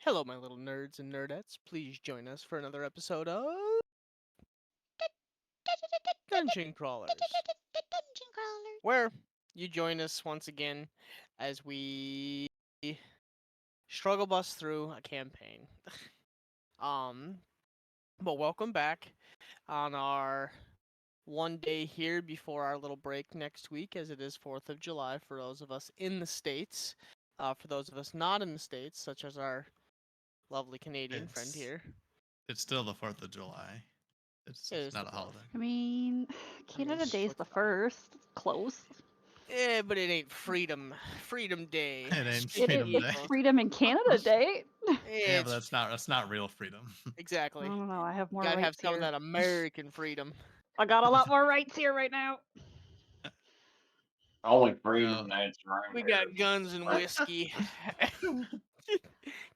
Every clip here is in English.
Hello, my little nerds and nerdettes. Please join us for another episode of Dungeon Crawlers, Dungeon Crawlers. where you join us once again as we struggle bus through a campaign. um, but welcome back on our one day here before our little break next week, as it is 4th of July for those of us in the States. For those of us not in the States, such as our lovely Canadian friend It's here, it's still the 4th of July. It's it is the not a 4th. holiday. I mean, I mean, Canada Day's what's the wrong? first. It's close. Yeah, but it ain't Freedom Day. It ain't Speaking Freedom of Day. It's both, Freedom in Canada Day. Yeah, but it's that's not real freedom. I exactly. don't know. I have You more gotta have rights some of here. that American freedom. I got a lot more rights here right now. Only freedom No, that's around We here. got guns and whiskey.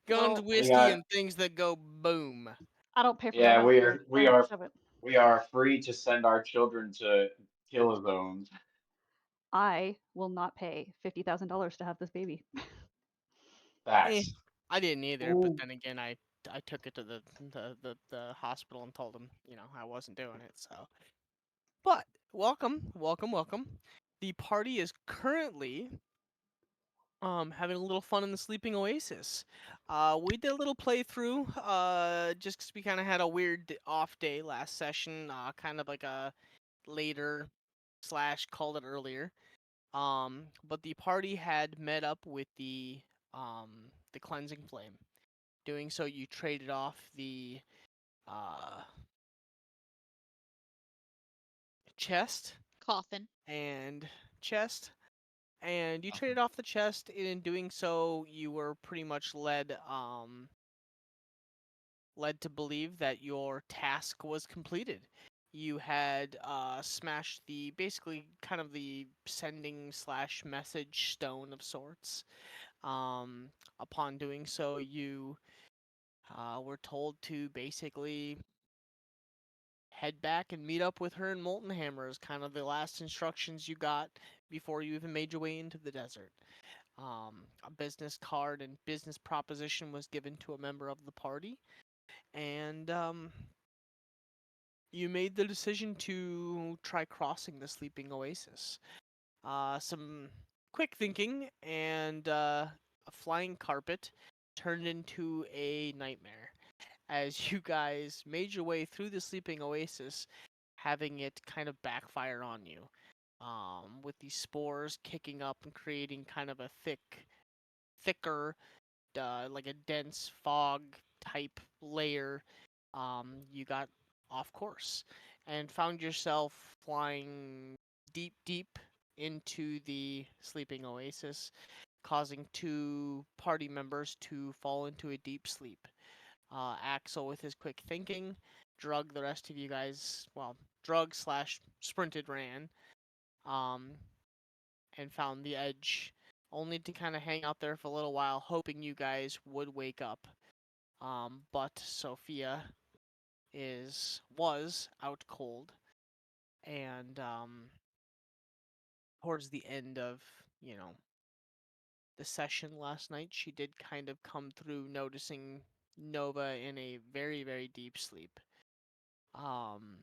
Guns, Well, We whiskey, got and things that go boom. I don't pay for my yeah, health we care, are so we are shove it. we are free to send our children to kill zones. I will not pay $50,000 to have this baby. Eh, Facts. I didn't either, but Ooh. then again, I took it to the hospital and told them, I wasn't doing it. So, but welcome. The party is currently having a little fun in the sleeping oasis. We did a little playthrough just 'cause we kind of had a weird off day last session, kind of like a later slash called it earlier. But the party had met up with the cleansing flame. Doing so, you traded off the uh chest Coffin. and chest and you nothing. traded off the chest, and in doing so you were pretty much led to believe that your task was completed. You had smashed the basically kind of the sending slash message stone of sorts. Um, Upon doing so, you were told to basically head back and meet up with her in Molten Hammer is kind of the last instructions you got before you even made your way into the desert. A business card and business proposition was given to a member of the party, and you made the decision to try crossing the sleeping oasis. Some quick thinking and a flying carpet turned into a nightmare as you guys made your way through the sleeping oasis, having it kind of backfire on you. With these spores kicking up and creating kind of a thicker, like a dense fog type layer, you got off course and found yourself flying deep into the sleeping oasis, causing two party members to fall into a deep sleep. Axel, with his quick thinking, drug the rest of you guys, well, drug slash sprinted ran, um, and found the edge, only to kind of hang out there for a little while, hoping you guys would wake up. But Sophia was out cold, and towards the end of the session last night, she did kind of come through, noticing Nova in a very deep sleep. Um,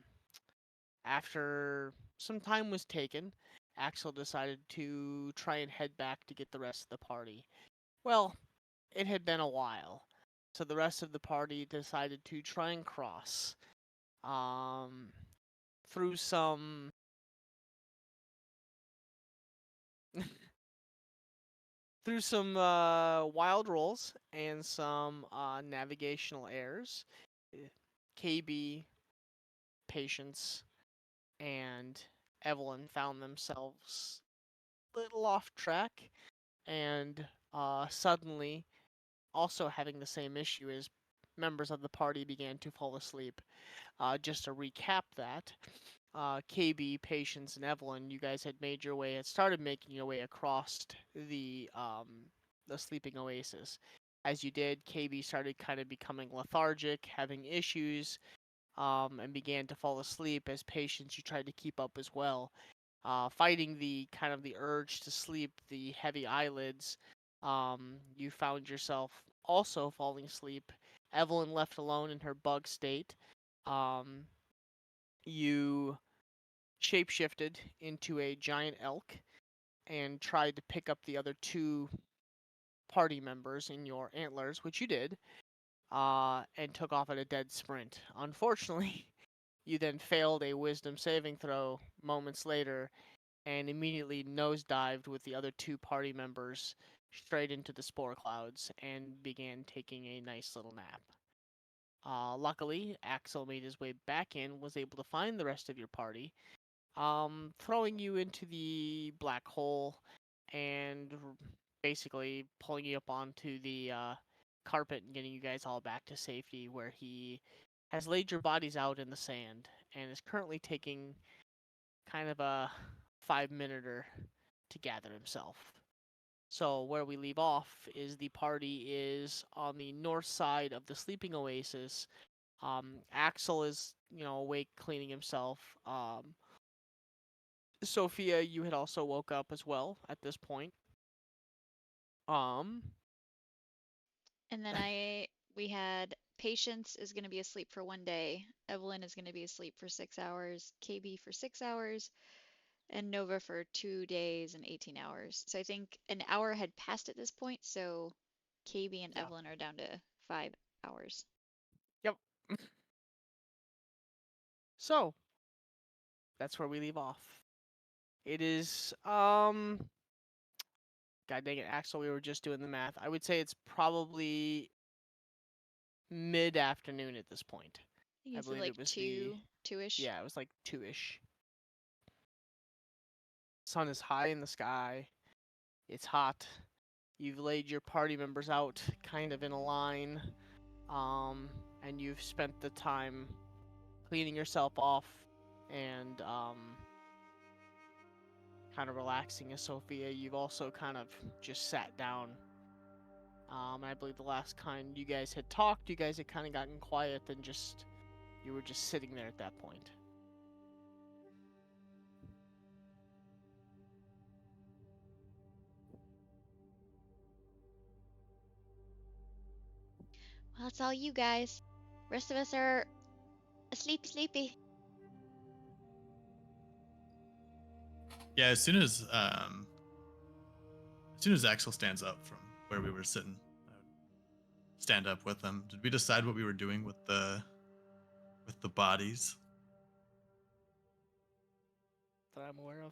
After some time was taken, Axel decided to try and head back to get the rest of the party. Well, it had been a while, so the rest of the party decided to try and cross um, through some wild rolls and some navigational errors. KB, Patience, and Evelyn found themselves a little off track, and suddenly also having the same issue as members of the party began to fall asleep. Just to recap that, KB, Patience, and Evelyn, you guys had started making your way across the sleeping oasis. As you did, KB started kind of becoming lethargic, having issues, and began to fall asleep. As Patience, you tried to keep up as well, fighting the kind of the urge to sleep, the heavy eyelids. You found yourself also falling asleep, Evelyn left alone in her bug state, you shapeshifted into a giant elk and tried to pick up the other two party members in your antlers, which you did, and took off at a dead sprint. Unfortunately, you then failed a wisdom saving throw moments later and immediately nosedived with the other two party members straight into the spore clouds and began taking a nice little nap. Luckily, Axel made his way back in, was able to find the rest of your party, throwing you into the black hole and basically pulling you up onto the carpet and getting you guys all back to safety, where he has laid your bodies out in the sand and is currently taking kind of a 5-minute to gather himself. So where we leave off is the party is on the north side of the sleeping oasis. Axel is, awake cleaning himself. Sophia, you had also woke up as well at this point. Um, And then we had Patience is going to be asleep for 1 day. Evelyn is going to be asleep for 6 hours. KB for 6 hours. And Nova for 2 days and 18 hours. So I think an hour had passed at this point. So KB and Yeah. Evelyn are down to 5 hours. Yep. So that's where we leave off. It is God dang it, Axel, we were just doing the math. I would say it's probably mid-afternoon at this point. I think I it's believe like it was two-ish. yeah, it was like 2-ish. Sun is high in the sky. It's hot. You've laid your party members out kind of in a line. And you've spent the time cleaning yourself off and kind of relaxing as Sophia. You've also kind of just sat down. I believe the last time you guys had talked, you guys had kind of gotten quiet and you were just sitting there at that point. Well, it's all you guys. Rest of us are sleepy. Yeah, as soon as Axel stands up from where we were sitting, I would stand up with him. Did we decide what we were doing with the bodies? That I'm aware of.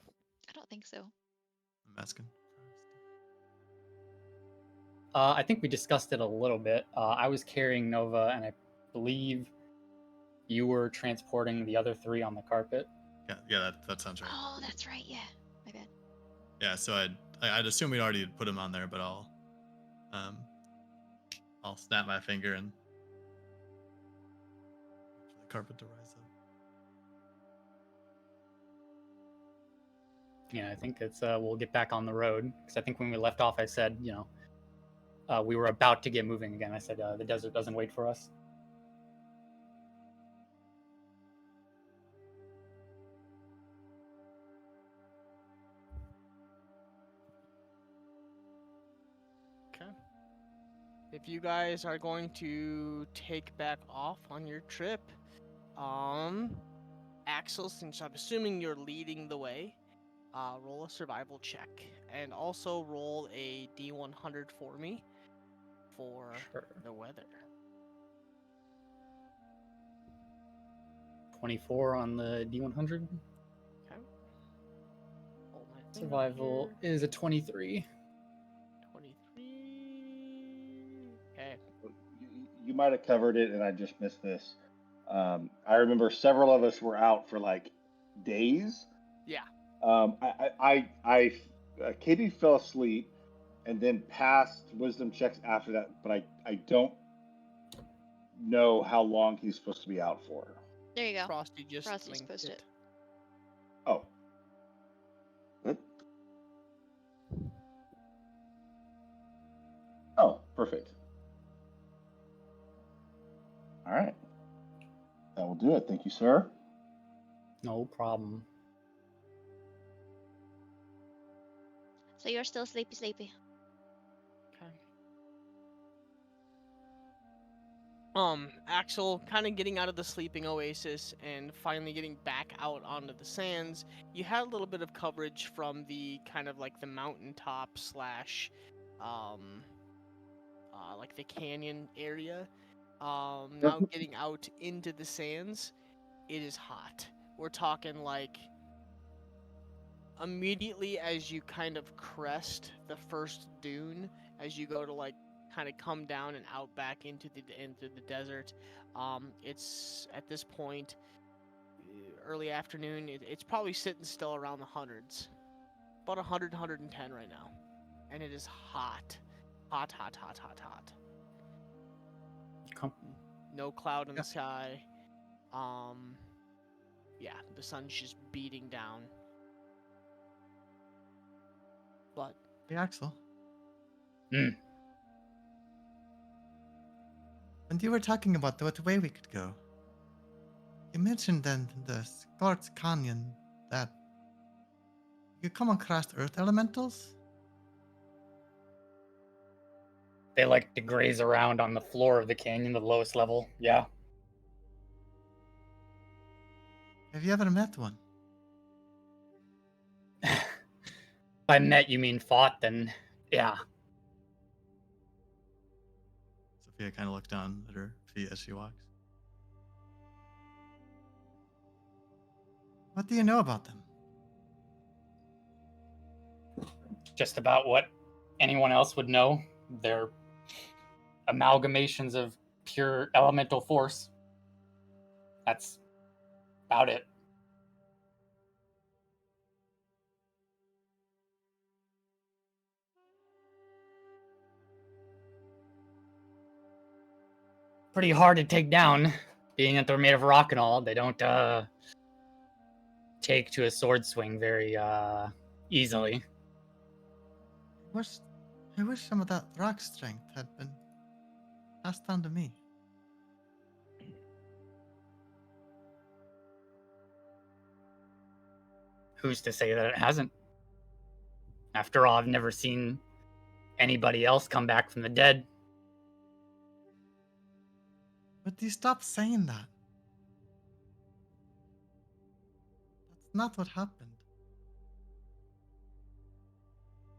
I don't think so. I'm asking. I think we discussed it a little bit. I was carrying Nova, and I believe you were transporting the other three on the carpet. Yeah, that sounds right. Oh, that's right. Yeah, my bad. Yeah, so I'd assume we already put him on there, but I'll snap my finger and wait for the carpet to rise up. Yeah, I think it's we'll get back on the road, because I think when we left off, I said, we were about to get moving again. I said the desert doesn't wait for us. Okay. If you guys are going to take back off on your trip, Axel, since I'm assuming you're leading the way, roll a survival check and also roll a D100 for me for Sure. the weather. 24 on the D100. Okay. Hold my finger Survival here. is a 23. 23. Okay. You might have covered it, and I just missed this. I remember several of us were out for like days. Yeah. Katie fell asleep, and then passed wisdom checks after that, but I don't know how long he's supposed to be out for. There you go. Frosty just Frosty's linked posted it. Oh. Good. Oh, perfect. All right. That will do it. Thank you, sir. No problem. So you're still sleepy. Okay. Axel kind of getting out of the sleeping oasis and finally getting back out onto the sands. You had a little bit of coverage from the kind of like the mountaintop slash, um, like the canyon area. Now getting out into the sands, it is hot. We're talking like immediately as you kind of crest the first dune, as you go to like kind of come down and out back into the desert. It's at this point early afternoon. It's probably sitting still around the hundreds, about 100, 110 right now, and it is hot, hot, hot, hot, hot, hot. Com- No cloud in Yeah. the sky. Yeah, the sun's just beating down. But Hey, Axel. Hmm. When you were talking about what way we could go, you mentioned then the Scorched Canyon that you come across earth elementals? They like to graze around on the floor of the canyon, the lowest level. Yeah. Have you ever met one? If I met, you mean fought, then yeah. Sophia kind of looked down at her feet as she walks. What do you know about them? Just about what anyone else would know. They're amalgamations of pure elemental force. That's about it. Pretty hard to take down, being that they're made of rock and all. They don't take to a sword swing very easily. I wish some of that rock strength had been passed on to me. Who's to say that it hasn't? After all, I've never seen anybody else come back from the dead. But you stop saying that. That's not what happened.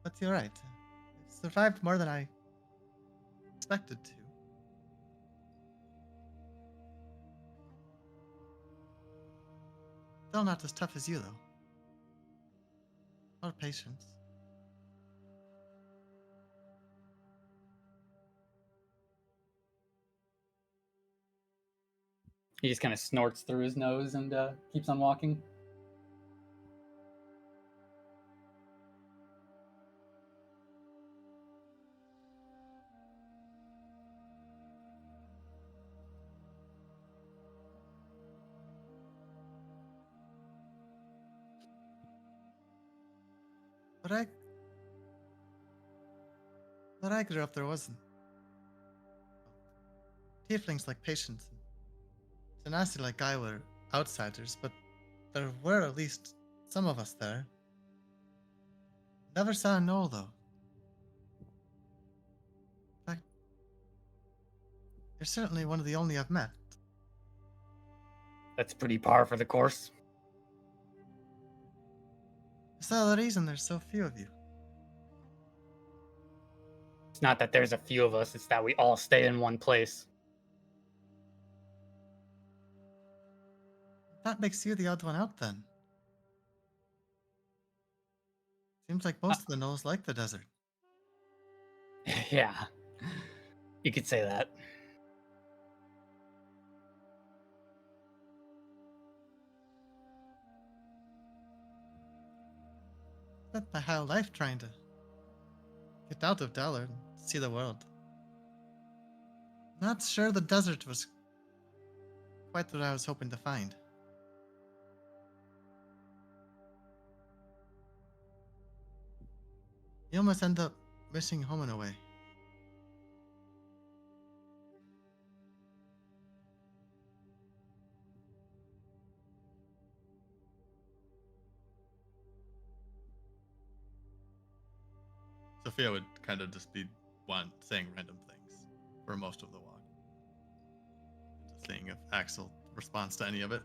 But you're right. I survived more than I expected to. Still not as tough as you, though. More patience. He just kind of snorts through his nose and keeps on walking. But I grew up, there wasn't. Tieflings like patience and Genasi like I were outsiders, but there were at least some of us there. Never saw a gnoll, though. In fact, you're certainly one of the only I've met. That's pretty par for the course. Is that the reason there's so few of you? It's not that there's a few of us, it's that we all stay in one place. That makes you the odd one out, then. Seems like most of the gnolls like the desert. Yeah, you could say that. Spent my whole life trying to get out of Dalar and see the world. Not sure the desert was quite what I was hoping to find. You almost end up missing home in a way. Sophia would kind of just be saying random things for most of the walk. seeing if Axel responds to any of it.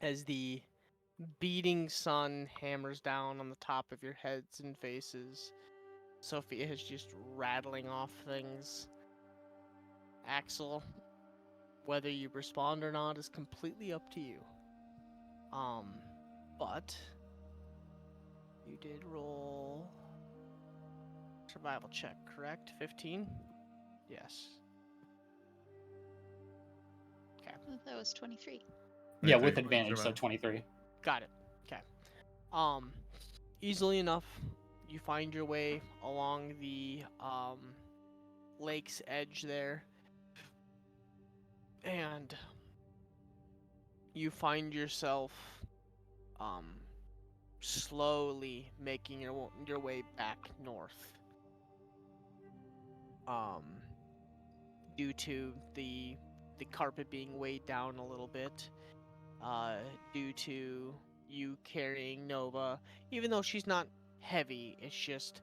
As the beating sun hammers down on the top of your heads and faces, Sophia is just rattling off things. Axel, whether you respond or not is completely up to you. But you did roll survival check, correct? 15? Yes. Okay, I thought that was 23. Yeah, 23 with for advantage, so survival. 23. got it. Okay. Easily enough, you find your way along the lake's edge there, and you find yourself slowly making your way back north. Due to the carpet being weighed down a little bit, due to you carrying Nova, even though she's not heavy, it's just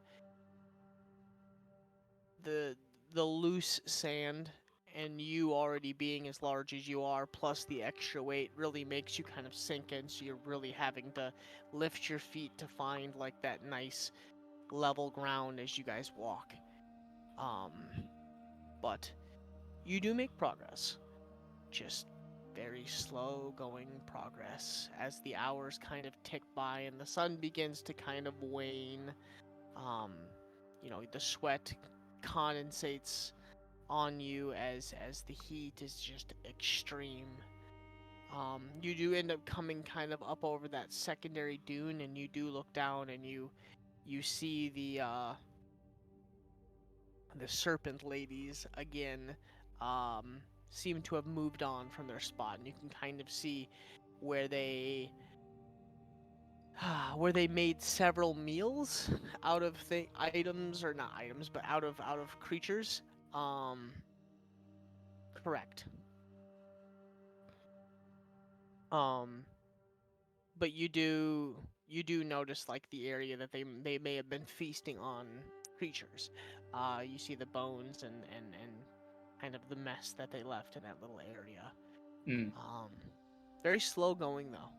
the loose sand and you already being as large as you are, plus the extra weight really makes you kind of sink in, so you're really having to lift your feet to find like that nice level ground as you guys walk. But you do make progress. Just very slow going progress as the hours kind of tick by and the sun begins to kind of wane. The sweat condensates on you as the heat is just extreme. You do end up coming kind of up over that secondary dune, and you do look down and you see the serpent ladies again. Seem to have moved on from their spot, and you can kind of see where they made several meals out of items, or not items, but out of creatures. Correct. But you do notice like the area that they may have been feasting on creatures. You see the bones and kind of the mess that they left in that little area. Mm. Very slow going though.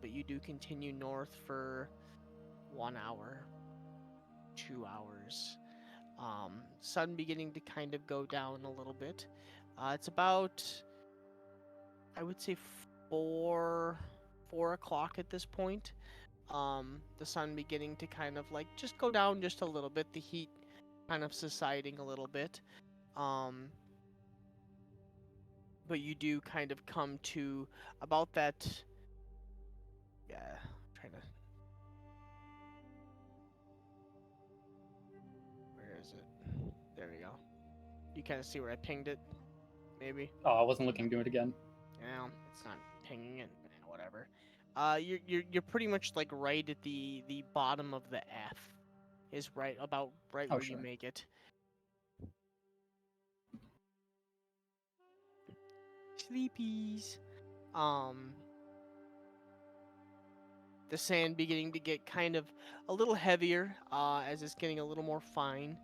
But you do continue north for 1 hour, 2 hours. Sun beginning to kind of go down a little bit. It's about, I would say, 4 o'clock at this point. The sun beginning to kind of like just go down just a little bit. The heat kind of subsiding a little bit. But you do kind of come to about that. Yeah, trying to. Where is it? There we go. You kind of see where I pinged it, maybe. Oh, I wasn't looking. Do it again. Yeah, it's not pinging it. Whatever. You're pretty much like right at the bottom of the F. Is right Oh, where sure. you make it. Sleepies. The sand beginning to get kind of a little heavier as it's getting a little more fine.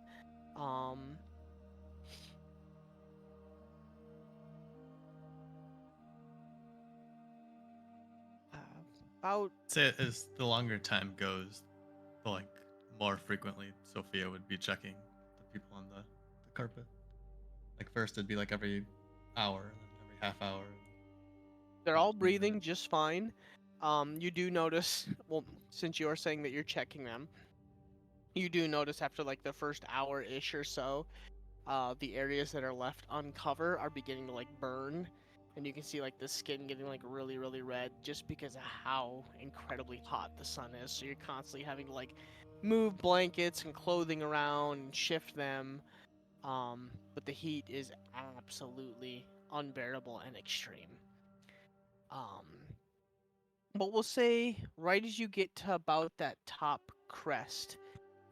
About Say as the longer time goes, the like more frequently Sophia would be checking the people on the carpet. Like first it'd be like every hour, and then every half hour. they're all 15 breathing minutes. just fine. You do notice, well, since you're saying that you're checking them, you do notice after like the first hour-ish or so, the areas that are left uncover are beginning to like burn, and you can see like the skin getting like really, really red just because of how incredibly hot the sun is. So you're constantly having to like move blankets and clothing around and shift them. But the heat is absolutely unbearable and extreme. But we'll say right as you get to about that top crest,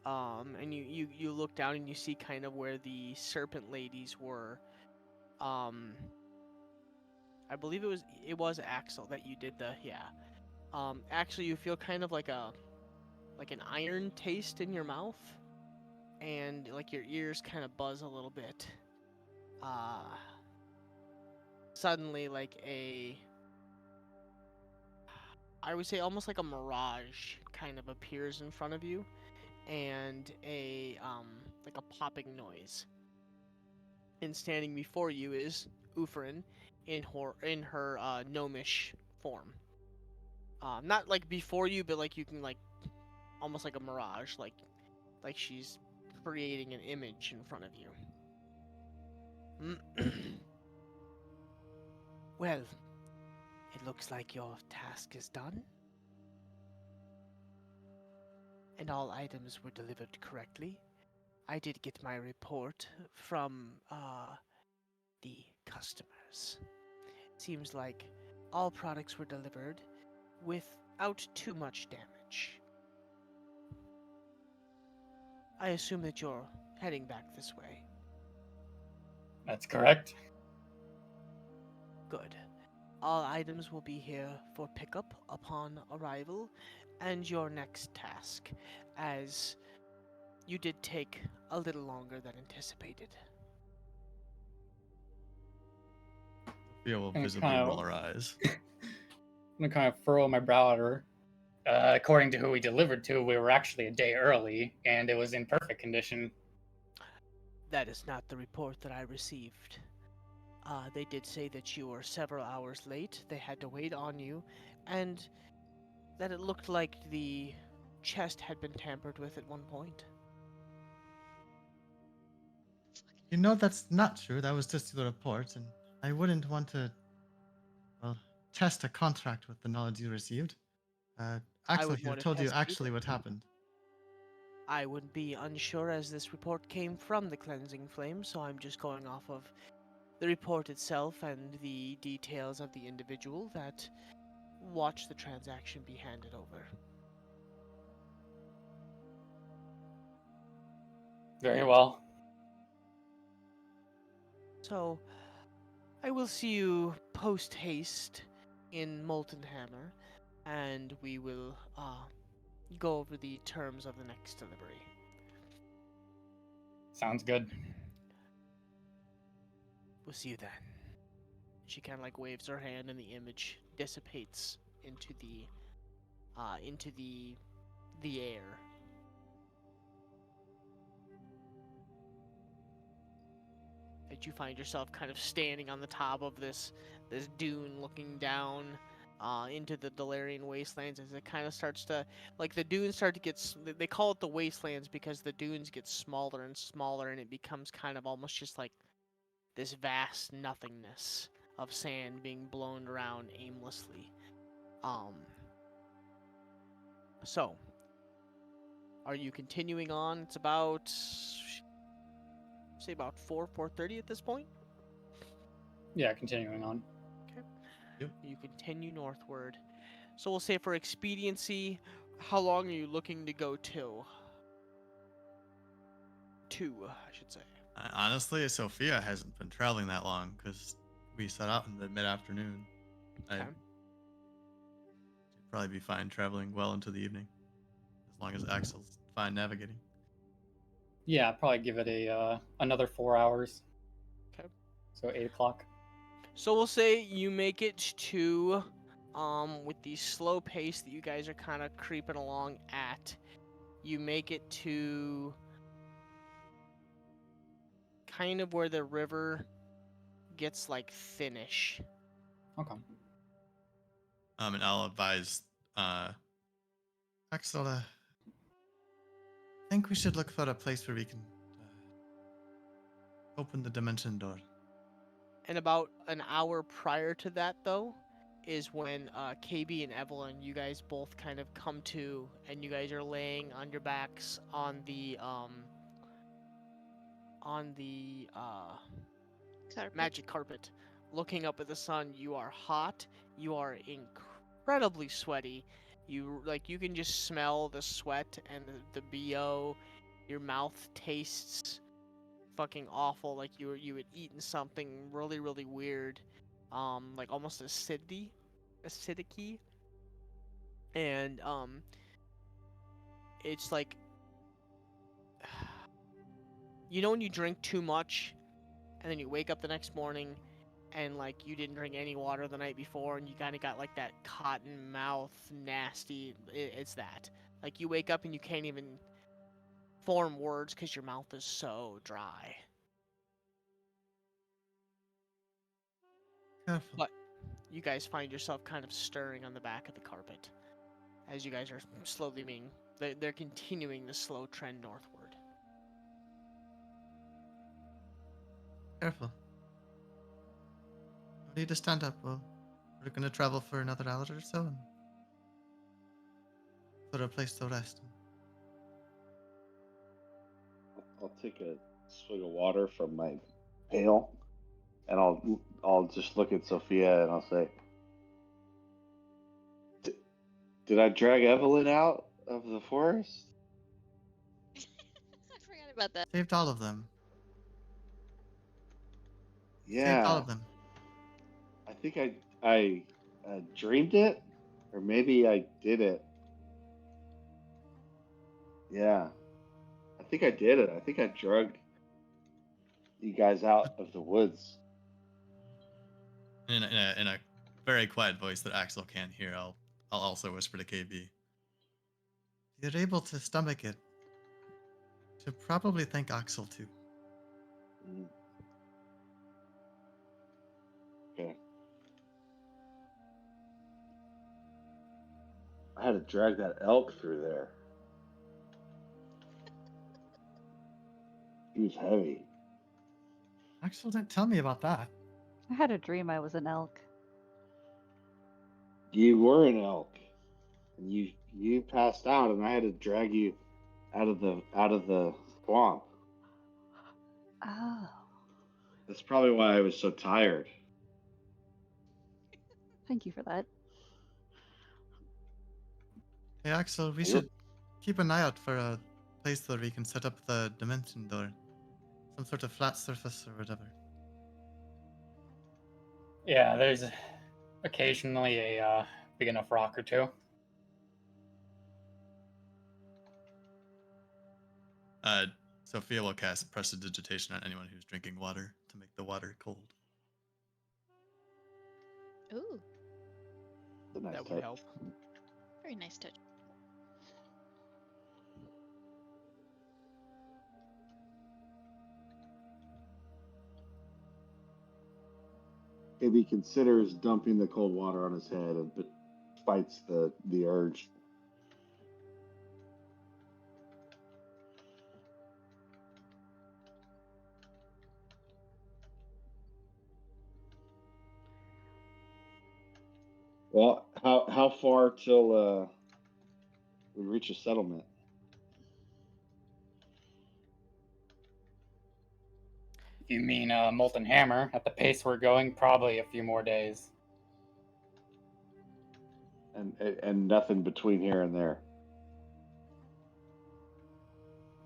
and you look down and you see kind of where the serpent ladies were. I believe it was Axel that you did the actually you feel kind of like an iron taste in your mouth, and like your ears kind of buzz a little bit. Suddenly I would say almost like a mirage kind of appears in front of you, and like a popping noise. And standing before you is Ufarin in her gnomish form. Not like before you, but like you can like almost like a mirage, like she's creating an image in front of you. Well, it looks like your task is done, and all items were delivered correctly. I did get my report from the customers. Seems like all products were delivered without too much damage. I assume that you're heading back this way. That's correct. Good. All items will be here for pickup upon arrival, and your next task, as you did take a little longer than anticipated. Sophia will And visibly kind roll of, her eyes. I'm gonna kind of furrow my brow at her. According to who we delivered to, we were actually a day early, and it was in perfect condition. That is not the report that I received. They did say that you were several hours late, they had to wait on you, and that it looked like the chest had been tampered with at one point. You know that's not true. That was just the report, and I wouldn't want to, well, test a contract with the knowledge you received. Axel wouldn't here want to told you test actually either. what happened. I would be unsure as this report came from the cleansing flame, so I'm just going off of the report itself and the details of the individual that watched the transaction be handed over. Very well. So, I will see you post haste in Molten Hammer, and we will go over the terms of the next delivery. Sounds good. We'll see you then. She kind of like waves her hand, and the image dissipates into the air. That you find yourself kind of standing on the top of this dune, looking down into the Delarian wastelands as it kind of starts to, like, the dunes start to get. They call it the wastelands because the dunes get smaller and smaller, and it becomes kind of almost just like this vast nothingness of sand being blown around aimlessly. So, are you continuing on? It's about, say, about 4:30 at this point. Yeah, continuing on. Okay. Yep. You continue northward. So we'll say for expediency, how long are you looking to go till? I should say. Honestly, Sophia hasn't been traveling that long because we set out in the mid-afternoon. Okay. She'd probably be fine traveling well into the evening, as long as Axel's fine navigating. Yeah, I'd probably give it a another 4 hours. Okay. So 8 o'clock. So we'll say you make it to, with the slow pace that you guys are kind of creeping along at, you make it to kind of where the river gets like thinnish. Okay. And I'll advise Axel. I think we should look for a place where we can open the dimension door. And about an hour prior to that, though, is when KB and Evelyn, you guys both kind of come to, and you guys are laying on your backs on the Carpet. magic carpet, looking up at the sun. You are hot. You are incredibly sweaty. You can just smell the sweat and the BO. Your mouth tastes fucking awful. Like you had eaten something really, really weird. Like almost acidic-y. And it's like, you know when you drink too much and then you wake up the next morning and like you didn't drink any water the night before and you kind of got like that cotton mouth nasty, it's that. Like you wake up and you can't even form words because your mouth is so dry. Careful. But you guys find yourself kind of stirring on the back of the carpet as you guys are slowly being, they're continuing the slow trend northward. Careful. No need to stand up. Well, we're gonna travel for another hour or so and for a place to rest. I'll take a swig of water from my pail, and I'll just look at Sophia and I'll say, "Did I drag Evelyn out of the forest?" I forgot about that. Saved all of them. Saved all Yeah, of them. I think I dreamed it, or maybe I did it. Yeah, I think I did it. I think I drug you guys out of the woods. In a very quiet voice that Axel can't hear, I'll also whisper to KB. If you're able to stomach it, you should probably thank Axel too. Mm. Okay. I had to drag that elk through there. He was heavy. Axel didn't tell me about that. I had a dream I was an elk. You were an elk, and you passed out, and I had to drag you out of the swamp. Oh, That's probably why I was so tired. thank you for that. Hey Axel, we Yep. should keep an eye out for a place where we can set up the dimension door. Some sort of flat surface or whatever. Yeah, there's occasionally a big enough rock or two. Sophia will cast prestidigitation on anyone who's drinking water to make the water cold. Ooh, The nice That would touch. help. very nice touch. If he considers dumping the cold water on his head, but fights the urge. Well, how far till we reach a settlement? If you mean Molten Hammer, at the pace we're going, probably a few more days. And nothing between here and there.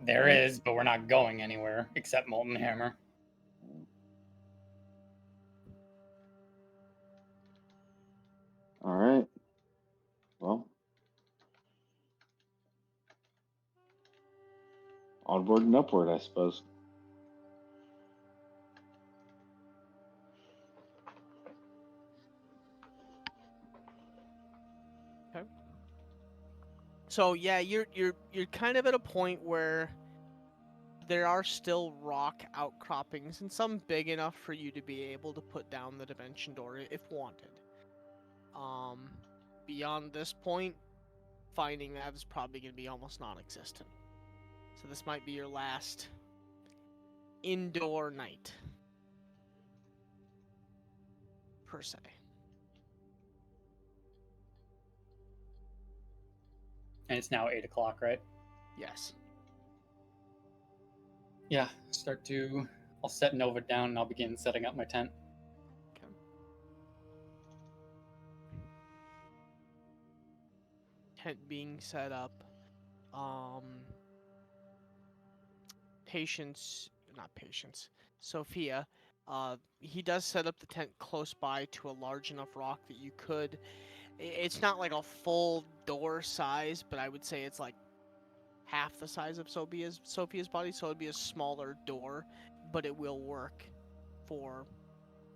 There is, but we're not going anywhere except Molten Hammer. All right. Well, onward and upward, I suppose. Okay. So yeah, you're kind of at a point where there are still rock outcroppings and some big enough for you to be able to put down the dimension door if wanted. Beyond this point, finding that is probably going to be almost non-existent. So this might be your last indoor night, per se. And it's now 8 o'clock, right? Yes. Yeah, I'll set Nova down and I'll begin setting up my tent. Okay. Tent being set up. Sophia, he does set up the tent close by to a large enough rock that you could It's not like a full door size, but I would say it's like half the size of Sophia's body, so it'd be a smaller door, but it will work for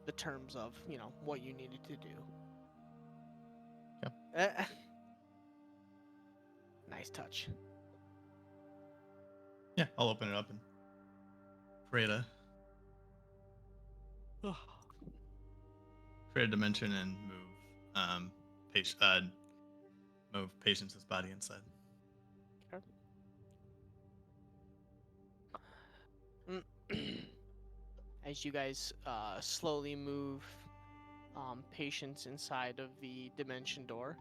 the terms of, you know, what you needed to do. Nice touch. Yeah, I'll open it up and create a dimension and move move Patience's body inside. As you guys slowly move Patience inside of the dimension door,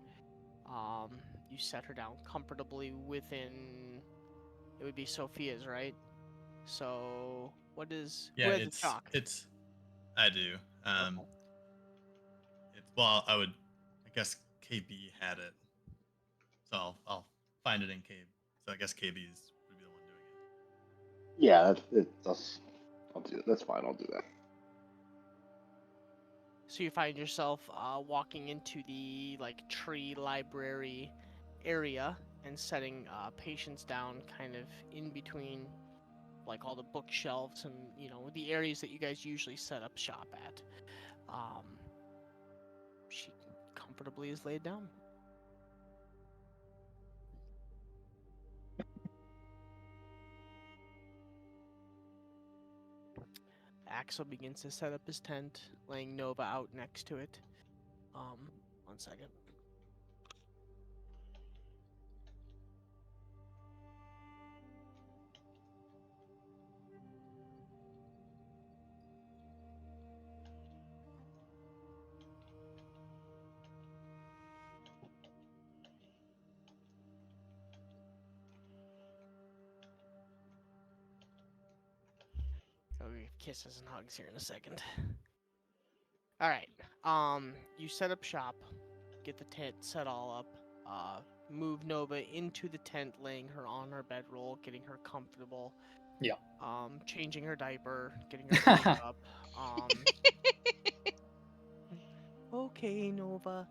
you set her down comfortably within. It would be Sophia's, right? So what is? Yeah, Who has the chalk? it's I do. Okay. It's I guess KB had it, so I'll find it in KB. So I guess KB's would be the one doing it. Yeah, I'll do it. That's fine. I'll do that. So you find yourself walking into the like tree library area and setting Patience down kind of in between like all the bookshelves and, you know, the areas that you guys usually set up shop at. She comfortably is laid down. Axel begins to set up his tent, laying Nova out next to it. 1 second. Oh, we have kisses and hugs here in a second. All right. You set up shop, get the tent set all up. Move Nova into the tent, laying her on her bedroll, getting her comfortable. Yeah. Changing her diaper, getting her cleaned up. Okay, Nova.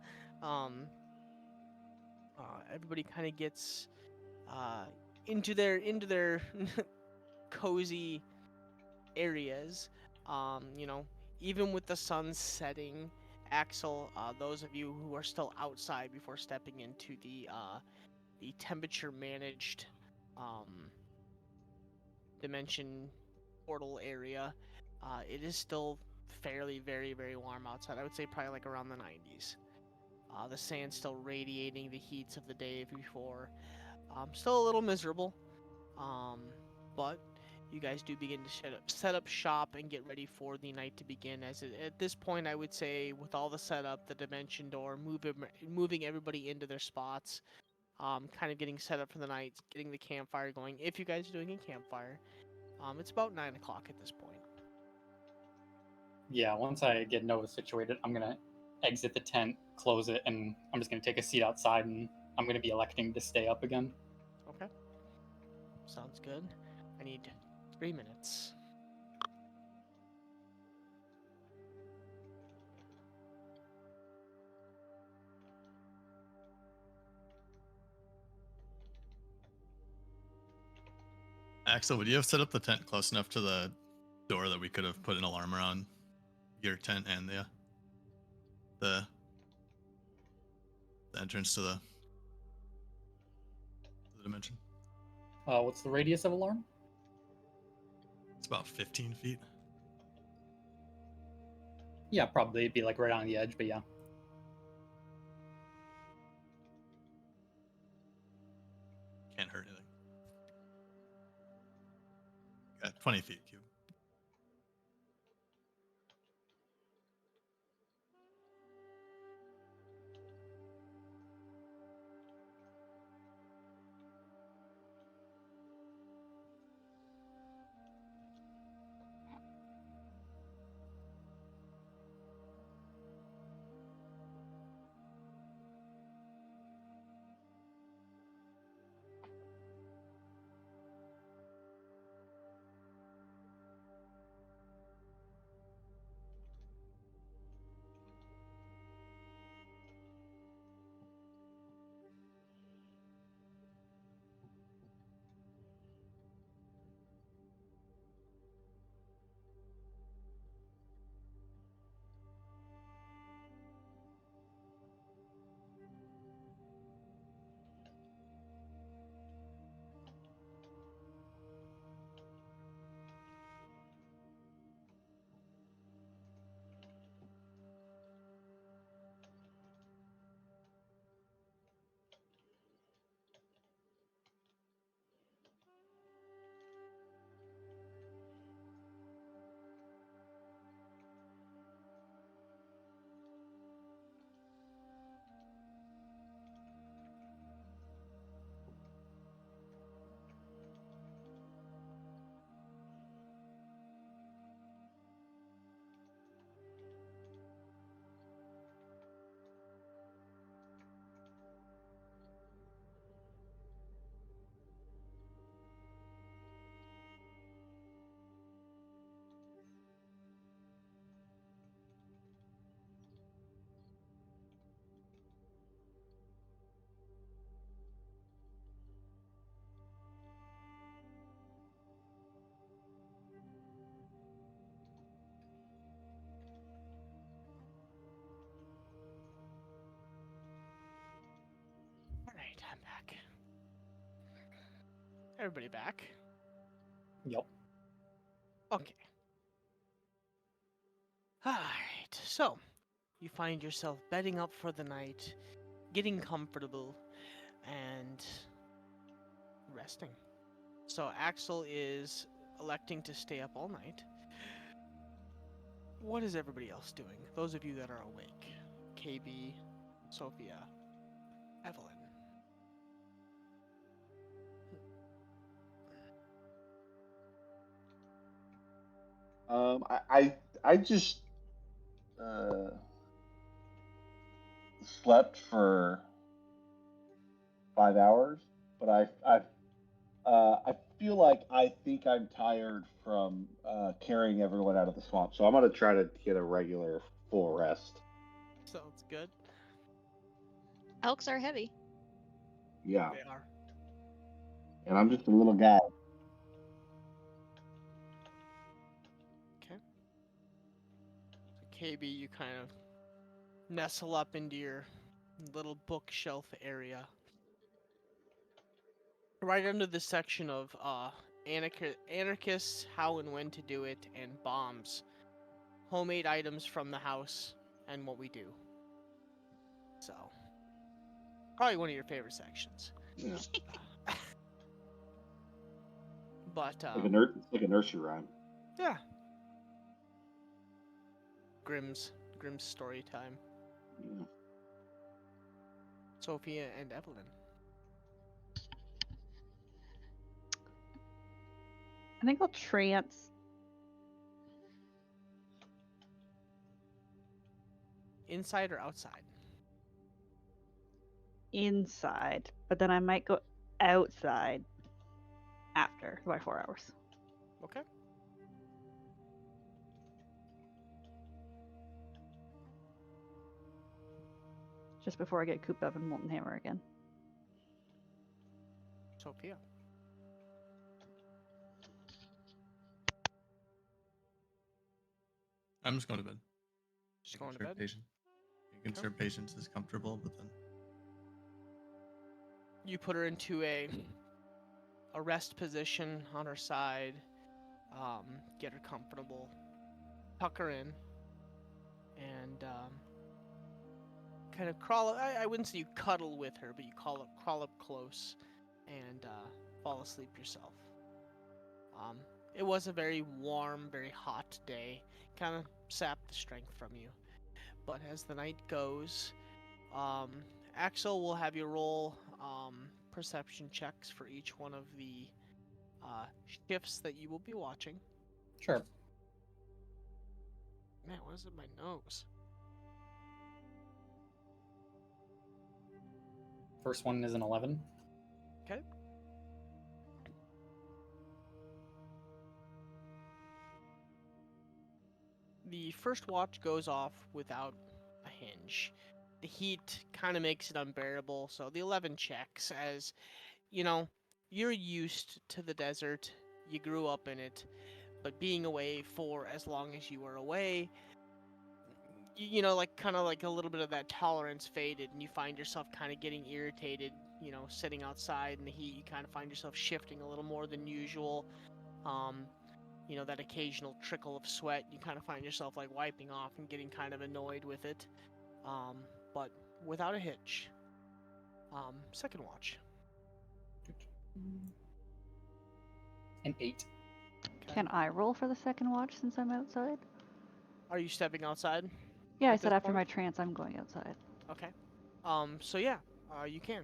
Everybody kind of gets into their cozy areas. You know, even with the sun setting, Axel, those of you who are still outside before stepping into the temperature managed dimension portal area, it is still fairly very warm outside. I would say probably like around the 90s. The sand's still radiating the heats of the day before. Still a little miserable, but you guys do begin to set up shop and get ready for the night to begin. At this point, I would say with all the setup, the dimension door, moving everybody into their spots, kind of getting set up for the night, getting the campfire going. If you guys are doing a campfire, it's about 9 o'clock at this point. Yeah, once I get Nova situated, I'm gonna exit the tent, close it, and I'm just gonna take a seat outside, and I'm gonna be electing to stay up again. Okay. Sounds good. I need 3 minutes. Axel, would you have set up the tent close enough to the door that we could have put an alarm around your tent and the entrance to the dimension? What's the radius of alarm? It's about 15 feet. Yeah, probably it'd be like right on the edge, but yeah. Can't hurt anything. Got 20 feet cube. Everybody back. Yep. Okay. Alright, so you find yourself bedding up for the night, getting comfortable, and resting. So Axel is electing to stay up all night. What is everybody else doing? Those of you that are awake. KB, Sophia, Evelyn. I just slept for 5 hours, but I feel like I think I'm tired from carrying everyone out of the swamp, so I'm gonna try to get a regular full rest. Sounds good. Elks are heavy. Yeah, They are. and I'm just a little guy. Okay. So KB, you kind of nestle up into your little bookshelf area. Right under the section of anarchists, how and when to do it, and bombs. Homemade items from the house and what we do. So, probably one of your favorite sections. Yeah, But, it's like a nursery rhyme. yeah. Grimm's story time. Yeah. Sophia and Evelyn. I think I'll trance. Inside or outside? Inside, but then I might go outside after by 4 hours. Okay. Just before I get cooped up in Molten Hammer again. Sophia. I'm just going to bed. Just Making going to sure bed? Making sure patience is comfortable, but then You put her into a rest position on her side. Get her comfortable. Tuck her in. And kind of crawl up. I wouldn't say you cuddle with her, but you crawl up close and fall asleep yourself. It was a very warm, very hot day. Kind of sapped the strength from you. But as the night goes, Axel will have you roll perception checks for each one of the shifts that you will be watching. Sure. Man, what is it in my nose? First one is an 11. Okay. The first watch goes off without a hinge. The heat kind of makes it unbearable, so the 11 checks as, you know, you're used to the desert, you grew up in it, but being away for as long as you were away, you know, like kind of like a little bit of that tolerance faded, and you find yourself kind of getting irritated, you know, sitting outside in the heat, you kind of find yourself shifting a little more than usual. You know, that occasional trickle of sweat, you kind of find yourself like wiping off and getting kind of annoyed with it. But without a hitch. Second watch. An 8. Okay. Can I roll for the second watch since I'm outside? Are you stepping outside? Yeah, I At said this after point? my trance I'm going outside. Okay. So yeah, you can.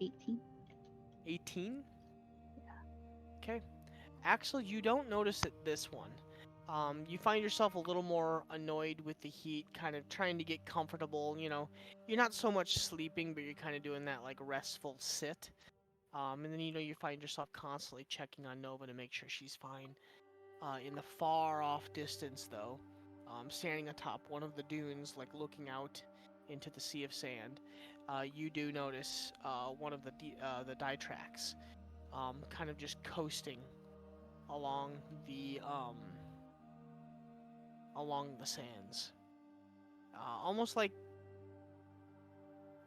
18. 18? Okay. Axel, you don't notice it this one. You find yourself a little more annoyed with the heat, kind of trying to get comfortable. You know, you're not so much sleeping, but you're kind of doing that like restful sit. And then, you know, you find yourself constantly checking on Nova to make sure she's fine. In the far off distance, though, standing atop one of the dunes, like looking out into the sea of sand, you do notice one of the Ditrax, kind of just coasting along the along the sands, almost like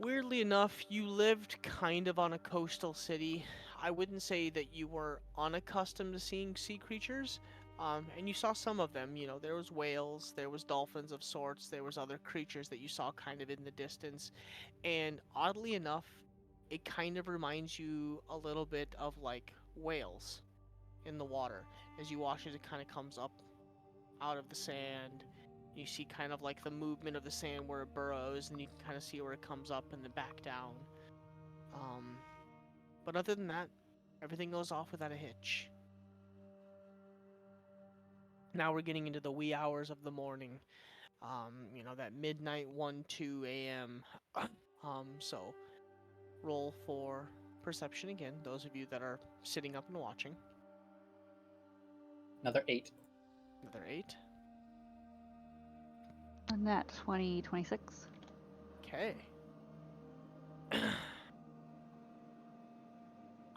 Weirdly enough, you lived kind of on a coastal city. I wouldn't say that you were unaccustomed to seeing sea creatures, and you saw some of them. You know, there was whales, there was dolphins of sorts, there was other creatures that you saw kind of in the distance, and oddly enough, it kind of reminds you a little bit of like whales in the water. As you watch it, it kind of comes up out of the sand. You see kind of like the movement of the sand where it burrows, and you can kind of see where it comes up and then back down. But other than that, everything goes off without a hitch. Now we're getting into the wee hours of the morning. You know, that midnight 1-2 a.m. So roll for perception again, those of you that are sitting up and watching. Another 8. Another 8. And that 26. Okay.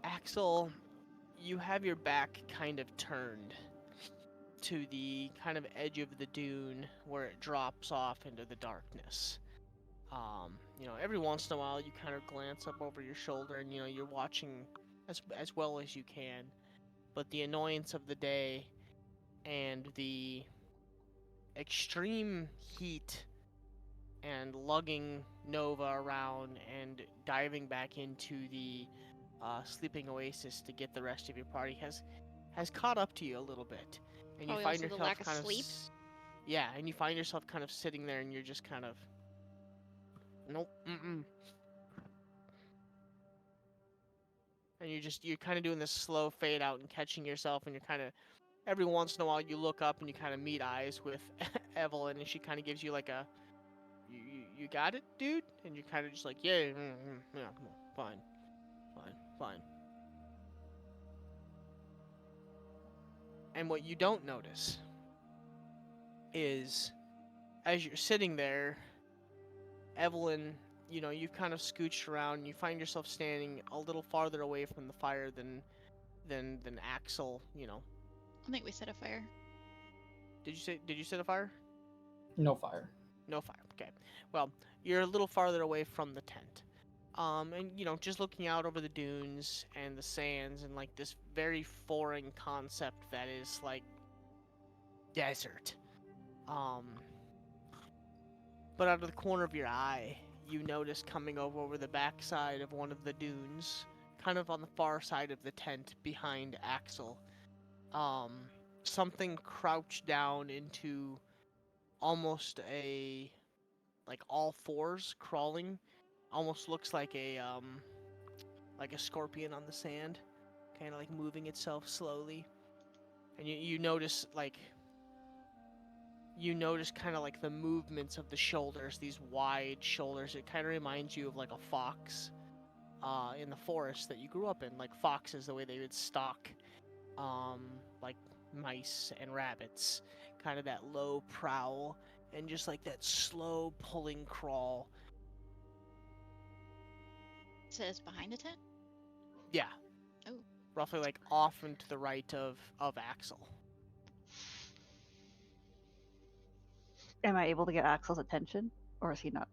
Axel, you have your back kind of turned to the kind of edge of the dune where it drops off into the darkness. You know, every once in a while you kind of glance up over your shoulder and, you know, you're watching as well as you can. But the annoyance of the day and the extreme heat and lugging Nova around and diving back into the sleeping oasis to get the rest of your party has caught up to you a little bit, and you Probably find also the yourself lack of kind of sleep. yeah, and you find yourself kind of sitting there, and you're just kind of nope, and you're kind of doing this slow fade out and catching yourself, and you're kind of every once in a while you look up and you kind of meet eyes with Evelyn, and she kind of gives you like a you got it, dude, and you're kind of just like yeah, yeah, fine, fine. And what you don't notice is as you're sitting there, Evelyn, you know, you've kind of scooched around and you find yourself standing a little farther away from the fire than Axel, you know. I think we set a fire. Did you set a fire? No fire. No fire. Okay. Well, you're a little farther away from the tent. And you know, just looking out over the dunes and the sands and like this very foreign concept that is like desert. But out of the corner of your eye, you notice coming over the backside of one of the dunes, kind of on the far side of the tent behind Axel, something crouched down into almost a like all fours crawling, almost looks like a scorpion on the sand, kind of like moving itself slowly, and you notice kind of like the movements of the shoulders, these wide shoulders. It kind of reminds you of like a fox in the forest that you grew up in, like foxes, the way they would stalk like mice and rabbits, kind of that low prowl and just like that slow pulling crawl. So it's behind the tent? Yeah. Oh. Roughly like off and to the right of Axel. Am I able to get Axel's attention, or is he not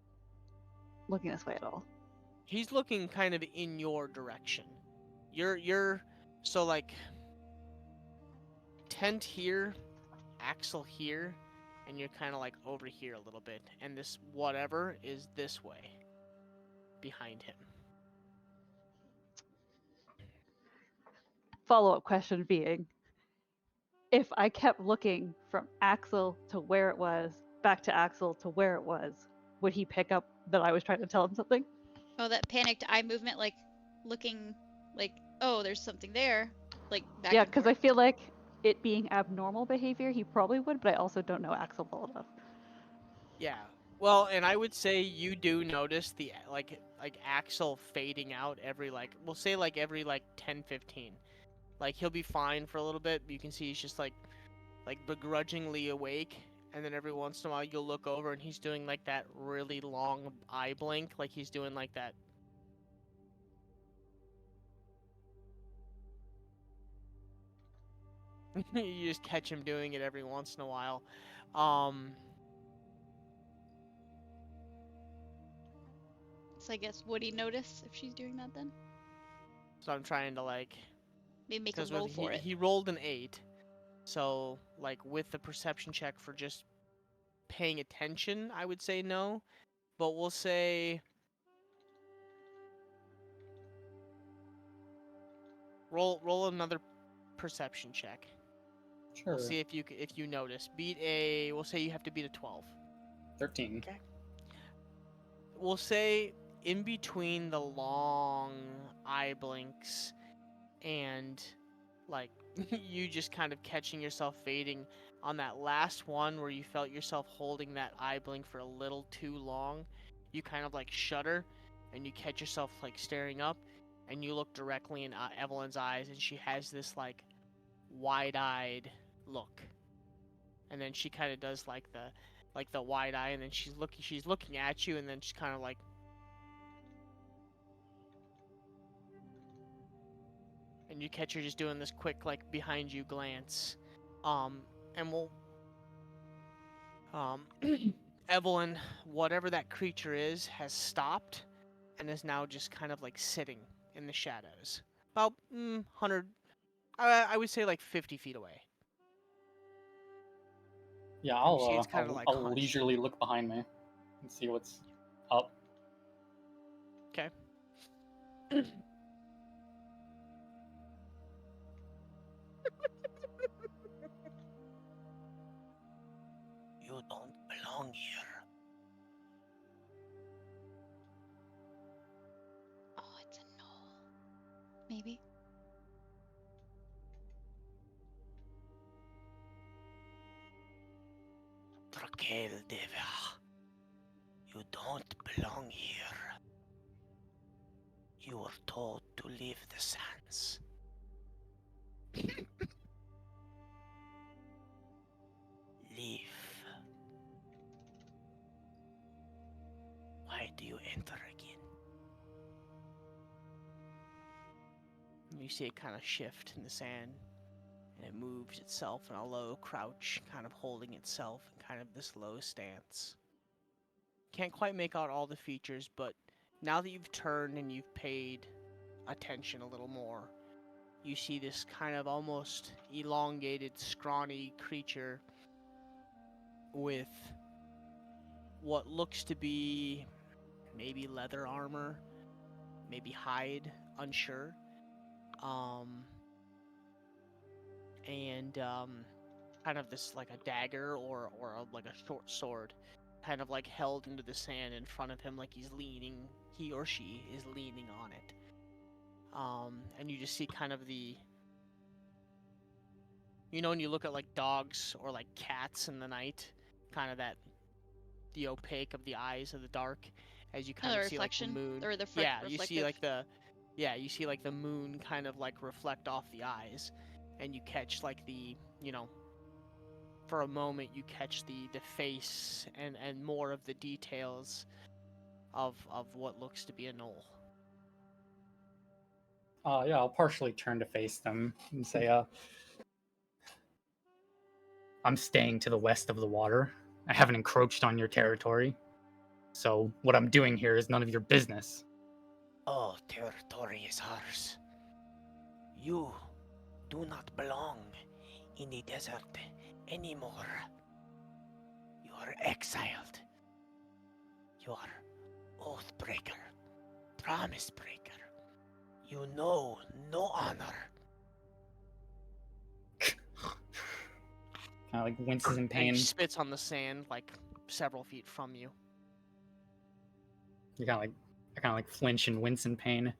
looking this way at all? He's looking kind of in your direction. You're so like tent here, Axel here, and you're kind of like over here a little bit, and this whatever is this way behind him. Follow-up question being, if I kept looking from Axel to where it was, back to Axel to where it was, would he pick up that I was trying to tell him something? Oh, that panicked eye movement, like looking like, oh, there's something there, like back Yeah, and because I forth. feel like it being abnormal behavior, he probably would, but I also don't know Axel well enough. Yeah. Well, and I would say you do notice the like Axel fading out every like we'll say like every like 10-15. Like he'll be fine for a little bit, but you can see he's just like begrudgingly awake, and then every once in a while you'll look over and he's doing like that really long eye blink, like he's doing like that. You just catch him doing it every once in a while. So I guess would he notice if she's doing that then? So I'm trying to like, Maybe make him because roll for it. he rolled an 8, so like with the perception check for just paying attention, I would say no, but we'll say roll another perception check. Sure. We'll see if you notice. We'll say you have to beat a 12. 13. Okay. We'll say in between the long eye blinks and like you just kind of catching yourself fading on that last one where you felt yourself holding that eye blink for a little too long, you kind of like shudder and you catch yourself like staring up and you look directly in Evelyn's eyes and she has this like wide-eyed look. And then she kind of does like the wide eye and then she's looking at you and then she's kind of like and you catch her just doing this quick like behind you glance. And we'll Evelyn, whatever that creature is, has stopped and is now just kind of like sitting in the shadows. About 100, I would say like 50 feet away. Yeah, You see it's kind of like I'll hunched. leisurely look behind me and see what's up. Okay. You don't belong here. Oh, it's a knoll. Maybe. Trakel Deva. You don't belong here. You were told to leave the sands. Leave. Why do you enter again? You see it kind of shift in the sand, and it moves itself in a low crouch, kind of holding itself in kind of this low stance. Can't quite make out all the features, but now that you've turned and you've paid attention a little more, you see this kind of almost elongated, scrawny creature with what looks to be maybe leather armor, maybe hide, unsure. And kind of this like a dagger or like a short sword, kind of like held into the sand in front of him, like he or she is leaning on it. And you just see kind of when you look at like dogs or like cats in the night, kind of the opaque of the eyes of the dark, as you kind Oh, of the see like the reflection? moon. Or the You see reflective? you see like the moon kind of like reflect off the eyes, and you catch like for a moment you catch the face and more of the details of what looks to be a knoll. Yeah, I'll partially turn to face them and say, I'm staying to the west of the water. I haven't encroached on your territory. So what I'm doing here is none of your business. All territory is ours. You do not belong in the desert anymore. You are exiled. You are oath breaker, promise breaker. You know no honor. Kind of like winces in And pain. he spits on the sand like several feet from you. I kind of like flinch and wince in pain.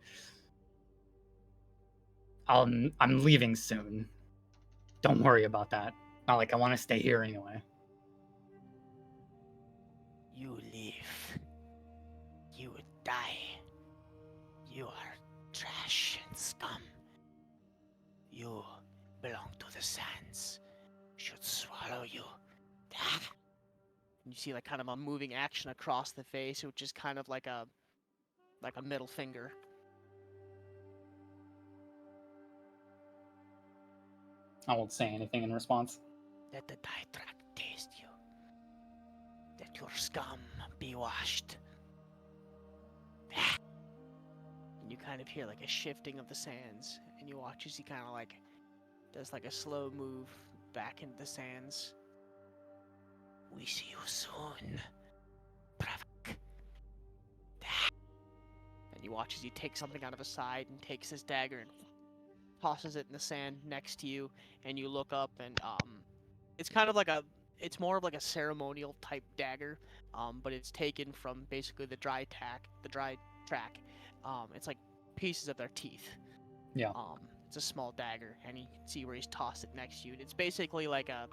I'm leaving soon. Don't worry about that. Not like I want to stay here anyway. You leave. You die. You are trash and scum. You belong to the sands. Should swallow you. You see like kind of a moving action across the face, which is kind of like a middle finger. I won't say anything in response. Let the die track taste you. Let your scum be washed. you kind of hear like a shifting of the sands, and you watch as he kind of like does like a slow move back into the sands. We see you soon. And you watch as he takes something out of his side and takes his dagger and tosses it in the sand next to you, and you look up and it's kind of like it's more of like a ceremonial type dagger, but it's taken from basically the dry track. It's like pieces of their teeth. Yeah. It's a small dagger, and you can see where he's tossed it next to you. It's basically like a,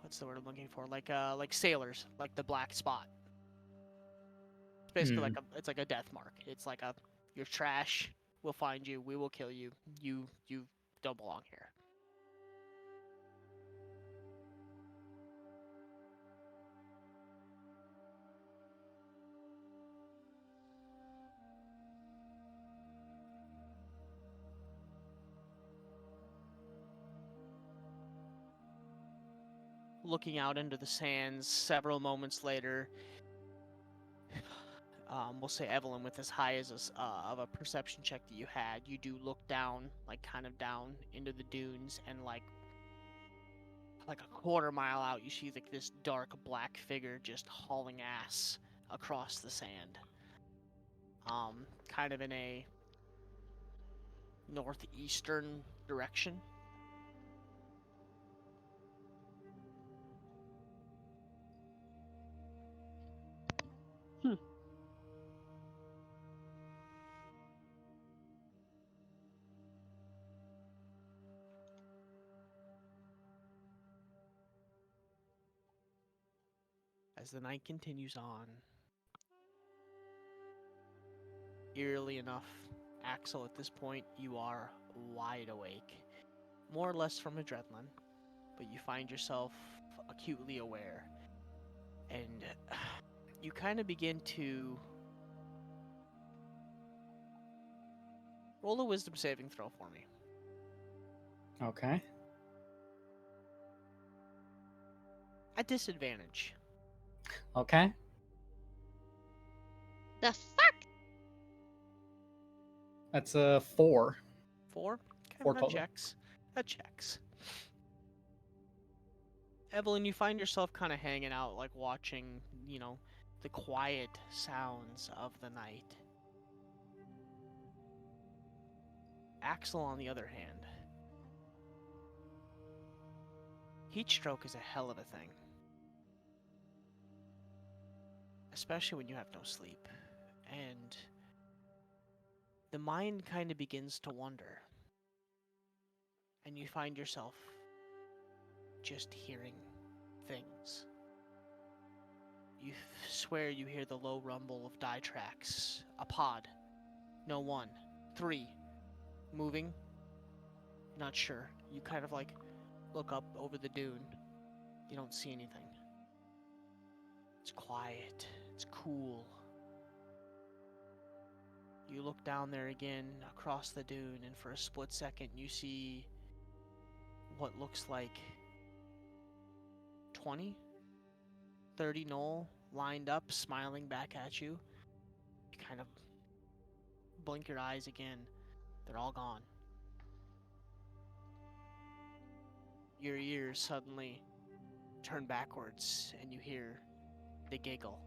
what's the word I'm looking for? Like sailors, like the black spot. It's basically like it's like a death mark. It's like you're trash. We'll find you. We will kill you. You don't belong here. Looking out into the sands, several moments later, we'll say Evelyn, with as high as of a perception check that you had, you do look down, like kind of down into the dunes, and like a quarter mile out, you see like this dark black figure just hauling ass across the sand. Kind of in a northeastern direction. As the night continues on, eerily enough, Axel, at this point, you are wide awake. More or less from adrenaline, but you find yourself acutely aware. And you kind of begin to roll a wisdom saving throw for me. Okay. At disadvantage. Okay. The fuck? That's a 4. 4? Okay, Four that total. checks. That checks. Evelyn, you find yourself kind of hanging out, like watching, the quiet sounds of the night. Axel, on the other hand, heat stroke is a hell of a thing. Especially when you have no sleep. And the mind kind of begins to wander. And you find yourself just hearing things. You swear you hear the low rumble of die tracks. A pod. No, 1. 3. Moving. Not sure. You kind of like look up over the dune. You don't see anything. It's quiet. It's cool. You look down there again across the dune, and for a split second you see what looks like 20, 30 Knoll lined up, smiling back at you. You kind of blink your eyes again. They're all gone. Your ears suddenly turn backwards, and you hear the giggle.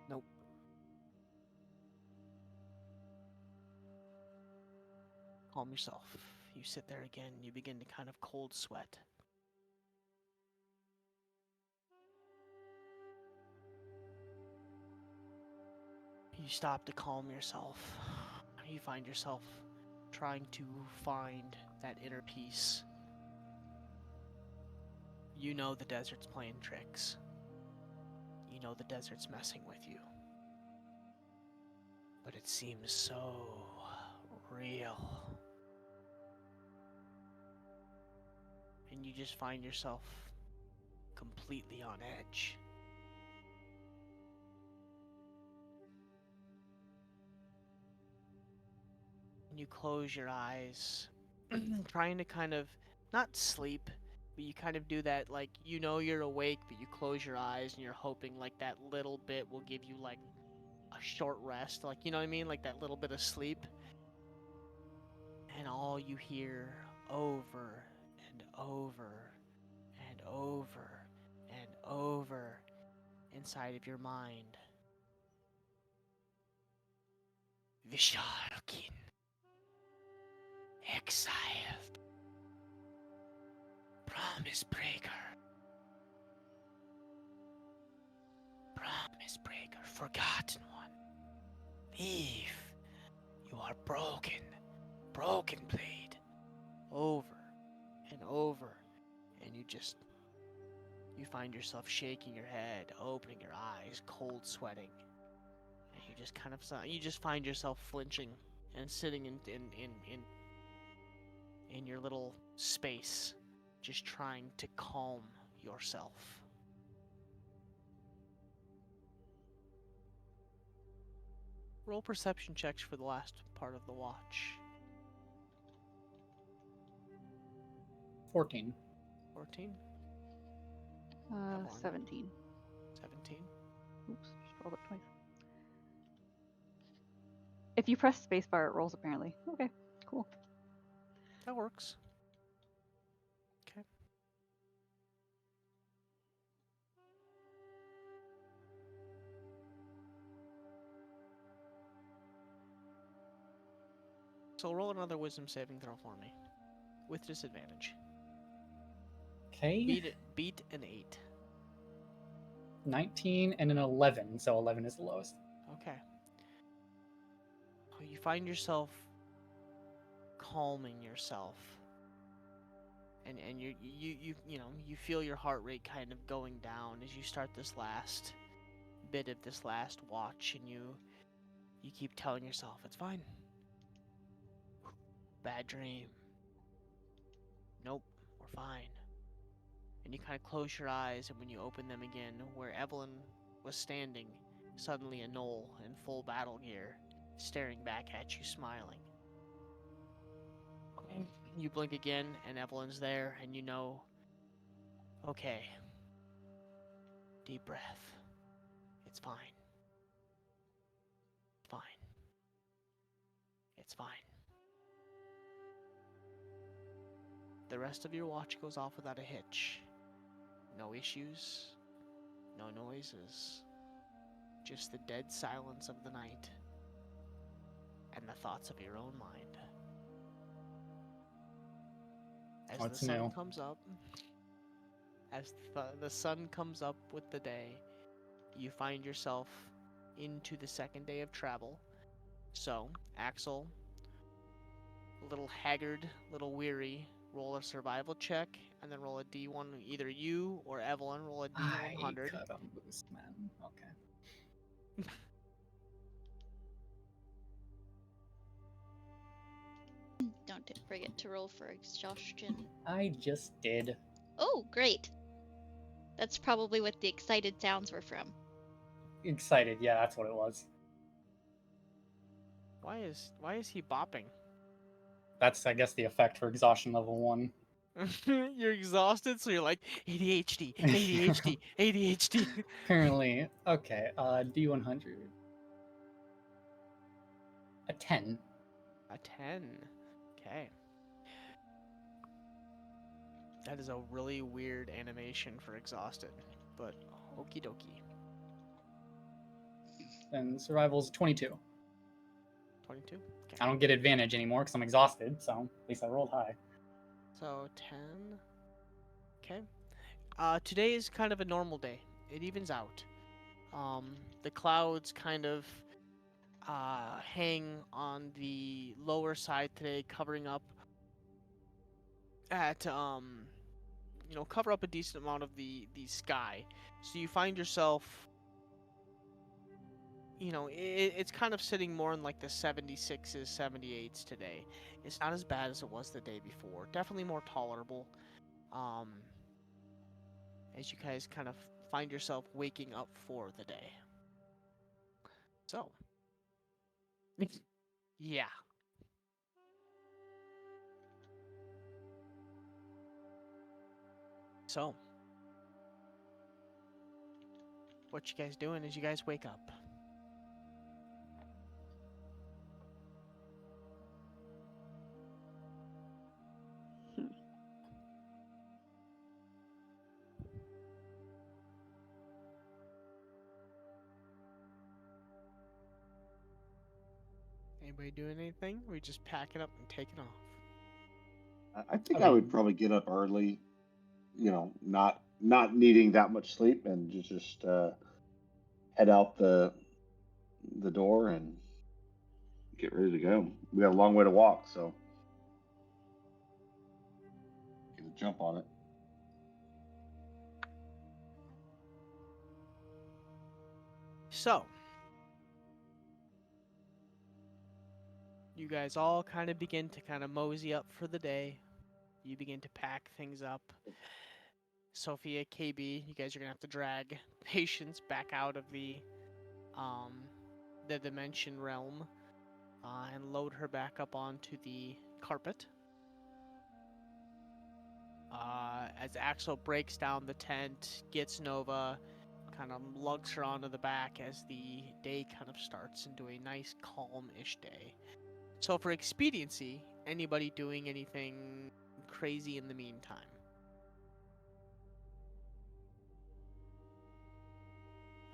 Nope. Calm yourself. You sit there again, you begin to kind of cold sweat. You stop to calm yourself. You find yourself trying to find that inner peace. You know the desert's playing tricks. You know the desert's messing with you. But it seems so real. And you just find yourself completely on edge. And you close your eyes, trying to kind of not sleep, But you kind of do that, like, you know you're awake, but you close your eyes and you're hoping like that little bit will give you like a short rest, like, you know what I mean, like that little bit of sleep. And all you hear over and over and over and over inside of your mind: Visharkin, exiled, promise breaker, forgotten one. Leave. You are broken, broken blade. Over and over, and you find yourself shaking your head, opening your eyes, cold sweating, and you just find yourself flinching and sitting in your little space, just trying to calm yourself. Roll perception checks for the last part of the watch. 14. 14, Evelyn. 17. 17. Oops, just rolled it twice. If you press spacebar, it rolls apparently. Okay, cool. That works. Okay. So roll another wisdom saving throw for me. With disadvantage. Okay. Beat an 8. 19 and an 11, so 11 is the lowest. Okay. You find yourself calming yourself. And you feel your heart rate kind of going down as you start this last bit of this last watch, and you keep telling yourself it's fine. Bad dream. Nope, we're fine. And you kind of close your eyes, and when you open them again, where Evelyn was standing, suddenly a gnoll in full battle gear, staring back at you, smiling. You blink again, and Evelyn's there, and you know, okay, deep breath. It's fine. It's fine. It's fine. The rest of your watch goes off without a hitch. No issues, no noises, just the dead silence of the night and the thoughts of your own mind. As What's the sun new? comes up, as the sun comes up with the day, you find yourself into the second day of travel. So, Axel, a little haggard, a little weary, roll a survival check, and then roll a D1. Either you or Evelyn roll a I D100. could have boost, man. Okay. Don't forget to roll for exhaustion. I just did. Oh, great. That's probably what the excited sounds were from. Excited, yeah, that's what it was. Why is he bopping? That's, I guess, the effect for exhaustion level 1. You're exhausted, so you're like ADHD, ADHD, ADHD. Apparently. Okay, D100. A 10. A 10. Okay. That is a really weird animation for exhausted, but okie dokie. And survival's 22. 22. Okay. I don't get advantage anymore because I'm exhausted, so at least I rolled high. So 10. Okay. Today is kind of a normal day. It evens out. The clouds kind of hang on the lower side today, covering up at cover up a decent amount of the sky. So you find yourself, it's kind of sitting more in like the 76s, 78s today. It's not as bad as it was the day before. Definitely more tolerable. As you guys kind of find yourself waking up for the day. So, yeah. So, what you guys doing as you guys wake up? Anybody doing anything? Or we just packing up and taking off? I think I I would mean- probably get up early, not needing that much sleep, and just head out the door and get ready to go. We got a long way to walk, so get a jump on it. So, you guys all kind of begin to kind of mosey up for the day. You begin to pack things up. Sophia, KB, you guys are gonna have to drag Patience back out of the dimension realm, and load her back up onto the carpet. As Axel breaks down the tent, gets Nova, kind of lugs her onto the back as the day kind of starts into a nice, calm-ish day. So for expediency, anybody doing anything crazy in the meantime?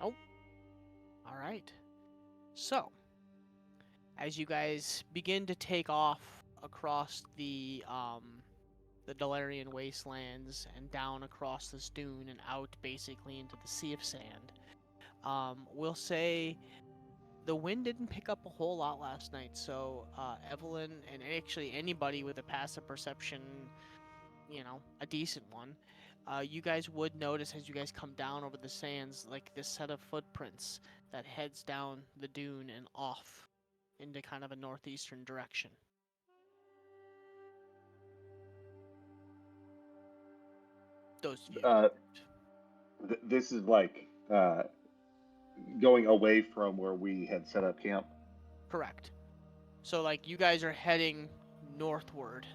Nope. All right. So, as you guys begin to take off across the Dalarian wastelands and down across this dune and out basically into the sea of sand, we'll say the wind didn't pick up a whole lot last night. So Evelyn and actually anybody with a passive perception, a decent one, you guys would notice as you guys come down over the sands, like this set of footprints that heads down the dune and off into kind of a northeastern direction. Those of you. This is like going away from where we had set up camp. Correct. So like you guys are heading northward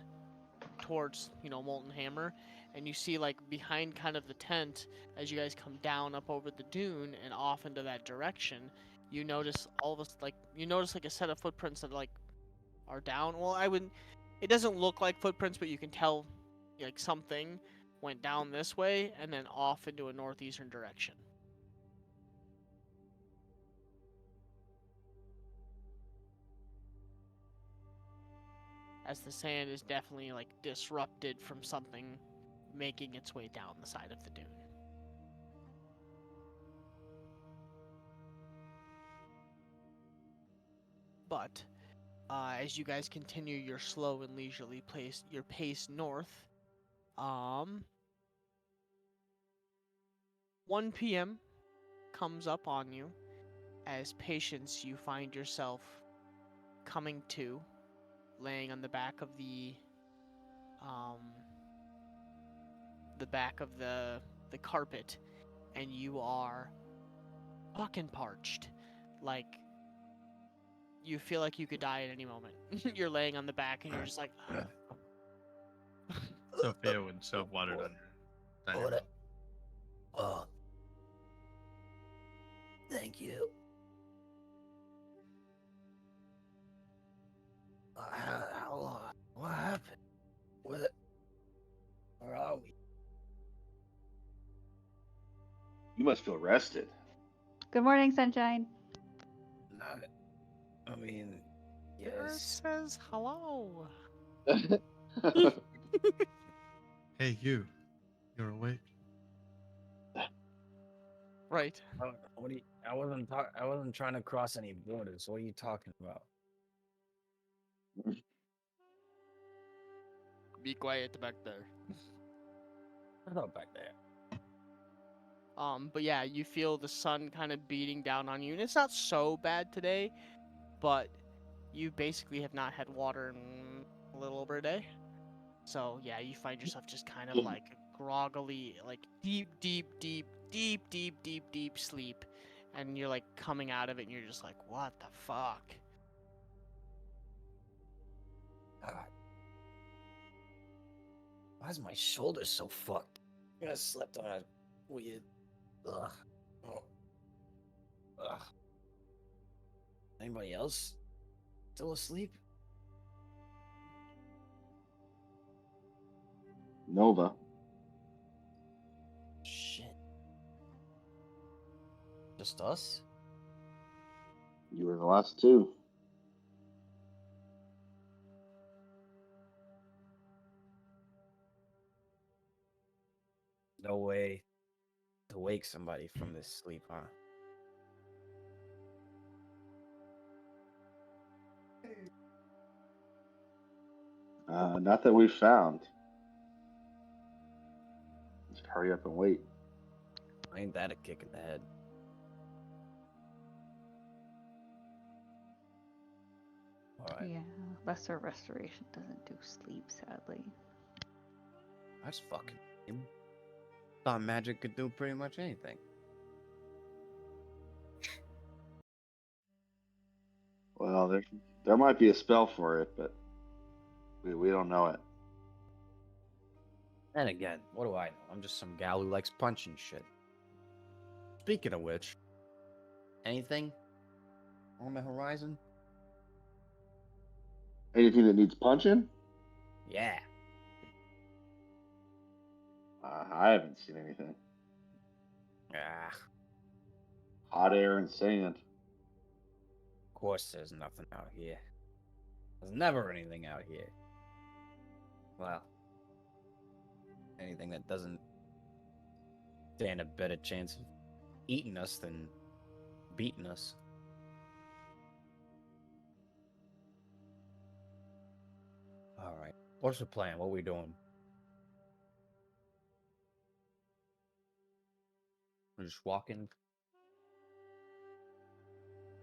towards, Molten Hammer, and you see like behind kind of the tent as you guys come down up over the dune and off into that direction, you notice like a set of footprints that like are down. Well, it doesn't look like footprints, but you can tell like something went down this way and then off into a northeastern direction. As the sand is definitely like disrupted from something making its way down the side of the dune. But as you guys continue your slow and leisurely pace north, 1 p.m. comes up on you. As Patience, you find yourself coming to, laying on the back of the carpet, and you are fucking parched. Like, you feel like you could die at any moment. You're laying on the back, and you're just like, Sophia would shove water down your dining room. Oh, thank you. How long? What happened? Where are we? You must feel rested. Good morning, sunshine. I mean, Yes yes. says hello. Hey, you're awake. Right. What do you, I wasn't trying to cross any borders. What are you talking about? Be quiet back there. Shut up back there. But yeah, you feel the sun kind of beating down on you, and it's not so bad today, but you basically have not had water in a little over a day. So yeah, you find yourself just kind of like groggily, like deep sleep, and you're like coming out of it, and you're just like, what the fuck? God. Why is my shoulder so fucked? I slept on a weird. Ugh. Oh. Ugh. Anybody else still asleep? Nova. Shit. Just us? You were the last two. No way to wake somebody from this sleep, huh? Not that we've found. Just hurry up and wait. Ain't that a kick in the head? Alright. Yeah, lesser restoration doesn't do sleep, sadly. That's fucking lame. Thought magic could do pretty much anything. Well, there might be a spell for it, but we don't know it. And again, what do I know? I'm just some gal who likes punching shit. Speaking of which, anything on the horizon? Anything that needs punching? Yeah. I haven't seen anything. Ah, Hot air and sand. of course there's nothing out here. There's never anything out here. Well, anything that doesn't stand a better chance of eating us than beating us. Alright. What's the plan? What are we doing? We're just walking.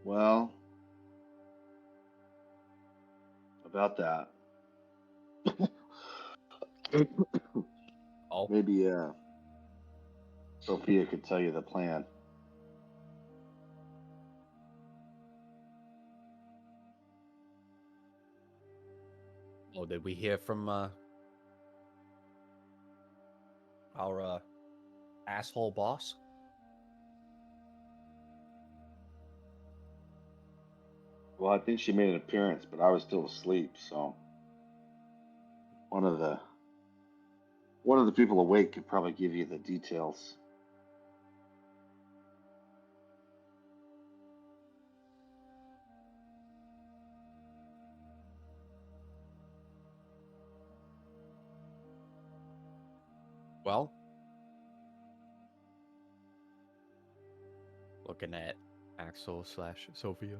Well, about that. Oh, Maybe Sophia could tell you the plan. oh, did we hear from our asshole boss? Well, I think she made an appearance, but I was still asleep, so one of the people awake could probably give you the details. Well, looking at Axel / Sophia.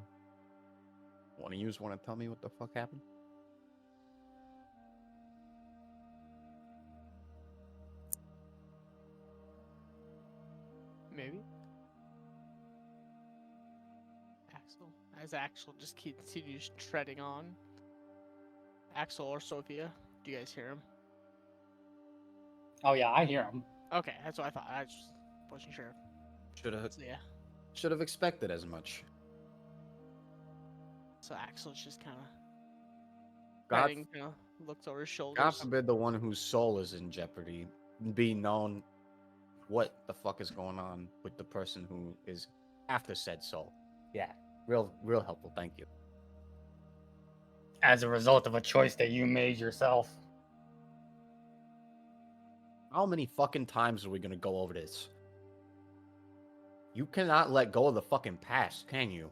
One of you want to tell me what the fuck happened? Maybe. Axel. As Axel just continues treading on. Axel or Sophia, do you guys hear him? Oh yeah, I hear him. Okay, that's what I thought. I just wasn't sure. Should have So yeah. expected as much. So Axel's just kind of God, treading, looks over his God shoulders. forbid the one whose soul is in jeopardy be known what the fuck is going on with the person who is after said soul. Yeah, real helpful. Thank you. As a result of a choice that you made yourself. How many fucking times are we gonna go over this? You cannot let go of the fucking past, can you?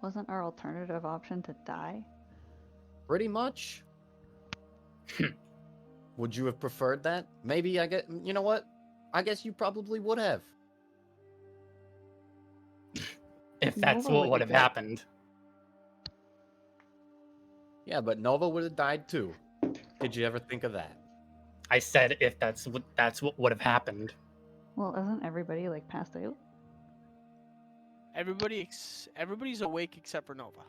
Wasn't our alternative option to die? Pretty much. Would you have preferred that? Maybe I get. You know what? I guess you probably would have. If that's Nova what would would have have died. happened. Yeah, but Nova would have died too. Did you ever think of that? I said if that's what would have happened. Well, isn't everybody like passed out? Everybody's awake except for Nova.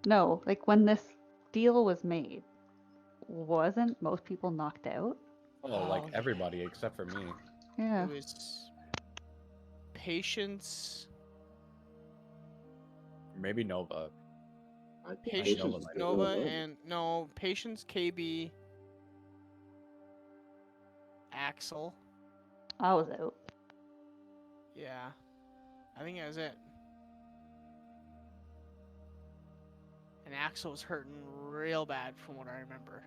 No, like when this deal was made, wasn't most people knocked out? Oh, like Oh, everybody except for me. Yeah. It was Patience, Maybe Nova. I think Patience, Nova might have Nova, been. and no, Patience, KB, Axel. I was out. Yeah, I think that was it. And Axel was hurting real bad from what I remember.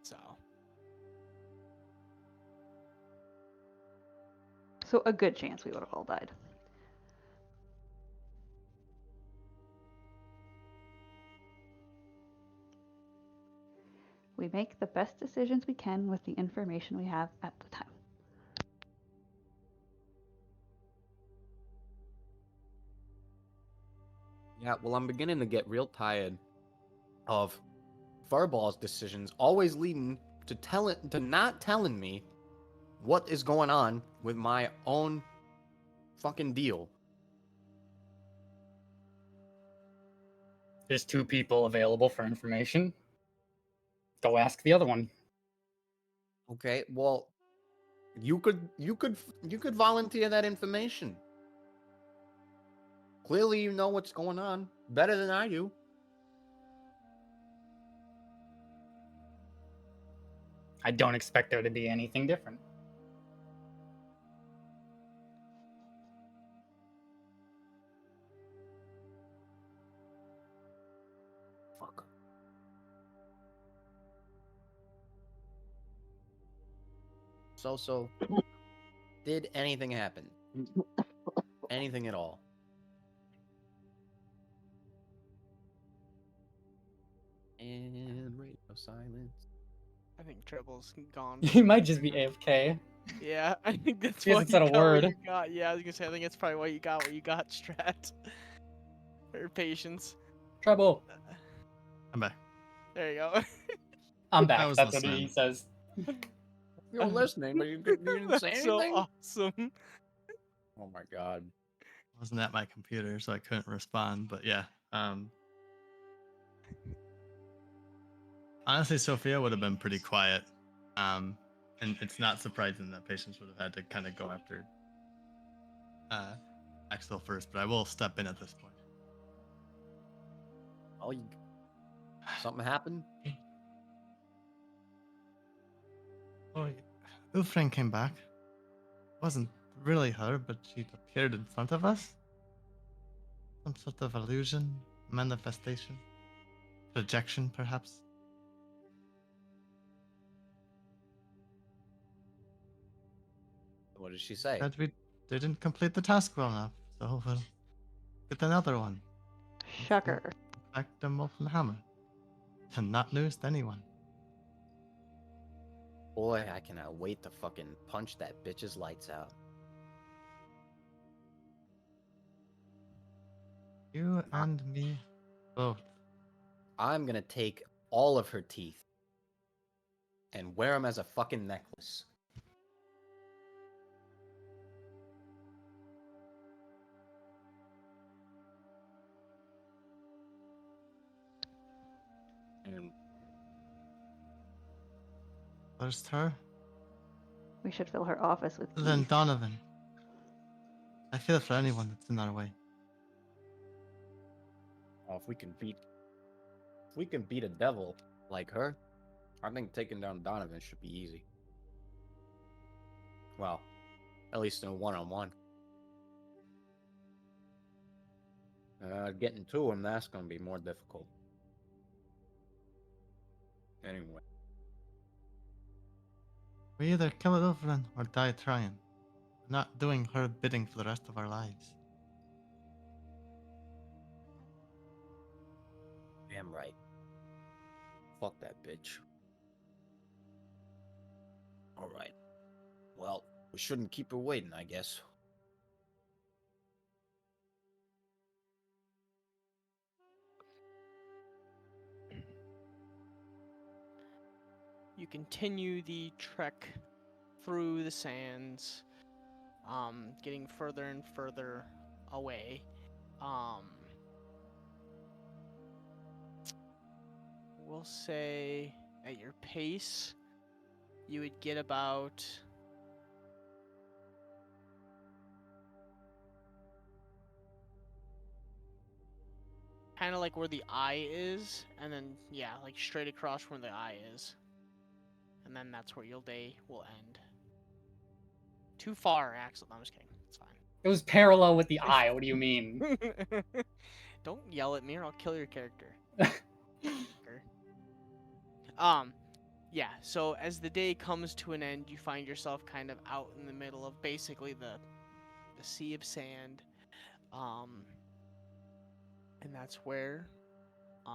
So, So a good chance we would have all died. We make the best decisions we can with the information we have at the time. Yeah, well, I'm beginning to get real tired of Furball's decisions always leading to not telling me what is going on with my own fucking deal. There's 2 people available for information. Go ask the other one. Okay, well, you could volunteer that information. Clearly, you know what's going on better than I do. I don't expect there to be anything different. Fuck. So, did anything happen? Anything at all? And radio silence. I think Treble's gone. He might just be AFK. Yeah, I think that's He why hasn't you said a got what word. you got. Yeah, I was gonna say, I think that's probably why you got what you got, Strat. Or patience. Trouble. I'm back. There you go. I'm I back. was That's what listening. he says. You were listening, but you didn't say That's anything? so awesome. Oh my god. I wasn't at my computer, so I couldn't respond. But yeah, honestly, Sophia would have been pretty quiet. And it's not surprising that Patience would have had to kind of go after Axel first. But I will step in at this point. Oh, something happened? Oh, Ufren came back. Wasn't really her, but she appeared in front of us. Some sort of illusion, manifestation, projection, perhaps. What did she say? Said we didn't complete the task well enough, so we'll get another one. Shocker. Back to Wolfenhammer. To not lose to anyone. Boy, I cannot wait to fucking punch that bitch's lights out. You and me both. I'm gonna take all of her teeth and wear them as a fucking necklace. And First her, We should fill her office with then keys. Donovan. I feel for anyone that's in our way. oh, if we can beat a devil like her, I think taking down Donovan should be easy. Well, at least in a one-on-one. Getting to him, that's gonna be more difficult. Anyway. We either kill Ufren or die trying. We're not doing her bidding for the rest of our lives. Damn right. Fuck that bitch. Alright. Well, we shouldn't keep her waiting, I guess. You continue the trek through the sands, getting further and further away. We'll say at your pace, you would get about kind of like where the eye is, and then yeah, like straight across from where the eye is. and then that's where your day will end. Too far, Axel. No, I'm just kidding. It's fine. It was parallel with the eye. What do you mean? Don't yell at me or I'll kill your character. Um, yeah, so as the day comes to an end, you find yourself kind of out in the middle of basically the sea of sand. And that's where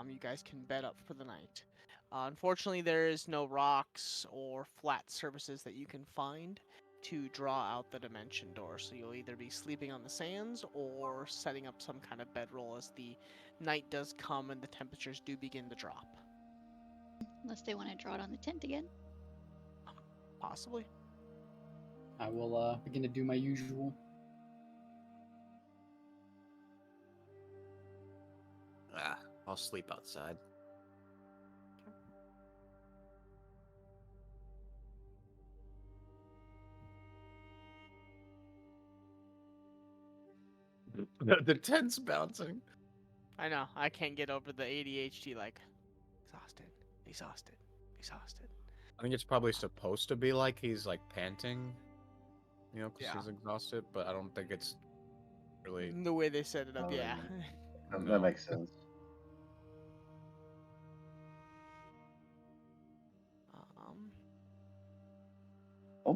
you guys can bed up for the night. Unfortunately, there is no rocks or flat surfaces that you can find to draw out the dimension door. So you'll either be sleeping on the sands or setting up some kind of bedroll as the night does come and the temperatures do begin to drop. Unless they want to draw it on the tent again. Possibly. I will begin to do my usual. I'll sleep outside. The tent's bouncing. I know. I can't get over the ADHD, like, exhausted, exhausted, exhausted. I think it's probably supposed to be like he's like panting, you know, because Yeah. he's exhausted. But I don't think it's really. The way they set it up, Oh, yeah. That No. makes sense.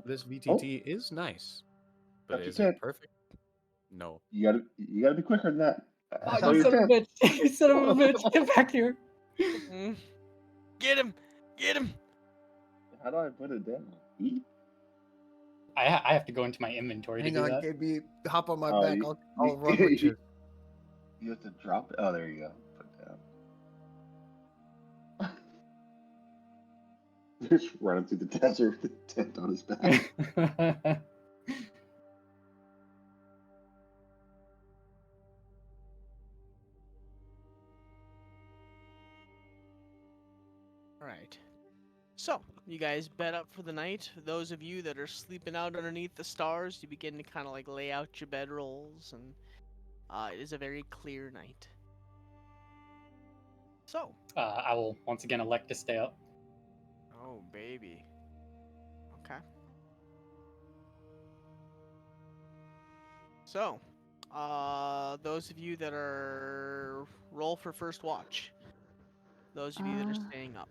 This VTT is nice, but But you is it can't. perfect? No. You gotta be quicker than that. Oh, I saw you your son of a tent. bitch! You son of a bitch! Get back here! Get him! Get him! How do I put it down? E? I have to go into my inventory Hang to do on, that. KB. Hop on my Oh, back. I'll run with you. You have to drop it. Oh, there you go. Put it down. Just running through the desert with the tent on his back. Alright. So, you guys bed up for the night. Those of you that are sleeping out underneath the stars, you begin to kind of like lay out your bedrolls, and it is a very clear night. So. I will once again elect to stay up. Oh, baby. Okay. So, those of you that are roll for first watch. Those of you that are staying up.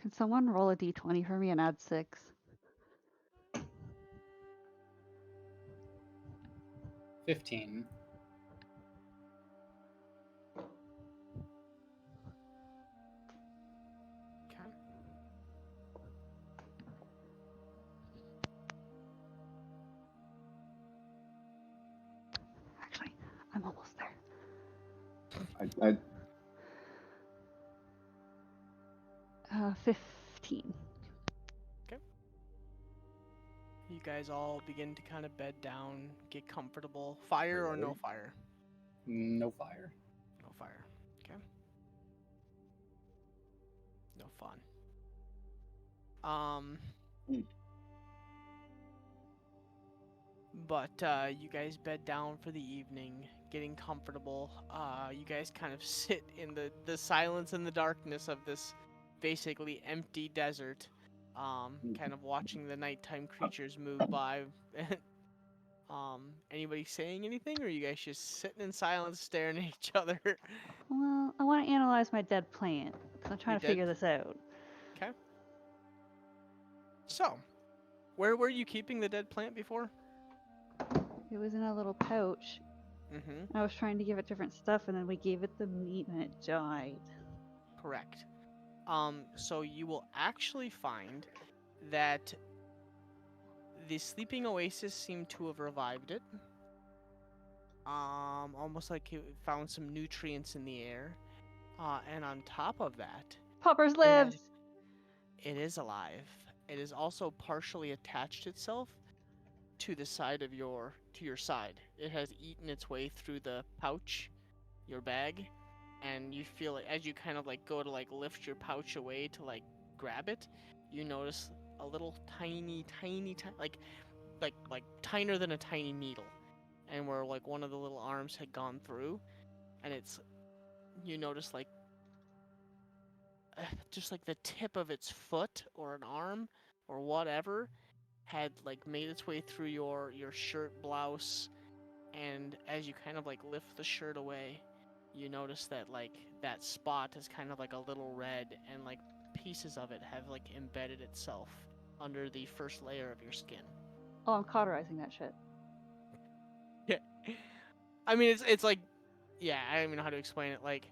Can someone roll a d20 for me and add 6? 15. Okay. Actually, I'm almost there. I 15. You guys all begin to kind of bed down, get comfortable. Fire or no fire? No fire. No fire. Okay. No fun. But you guys bed down for the evening, getting comfortable. You guys kind of sit in the silence and the darkness of this basically empty desert, kind of watching the nighttime creatures move by. Anybody saying anything, or are you guys just sitting in silence staring at each other? Well, I want to analyze my dead plant, because I'm trying Your to dead- figure this out. Okay. So, where were you keeping the dead plant before? It was in a little pouch. Mm-hmm. I was trying to give it different stuff, and then we gave it the meat, and it died. Correct. So you will actually find that the sleeping oasis seemed to have revived it. Almost like it found some nutrients in the air. And on top of that, Poppers lives! it is alive. It is also partially attached itself to the side of your side. It has eaten its way through the pouch, your bag, and you feel it as you kind of like go to like lift your pouch away to like grab it. You notice a little tiny like tinier than a tiny needle, and where like one of the little arms had gone through, and you notice like just like the tip of its foot or an arm or whatever had like made its way through your shirt blouse, and as you kind of like lift the shirt away, you notice that like that spot is kind of like a little red, and like pieces of it have like embedded itself under the first layer of your skin. Oh, I'm cauterizing that shit. Yeah. I mean, it's like, yeah, I don't even know how to explain it. Like,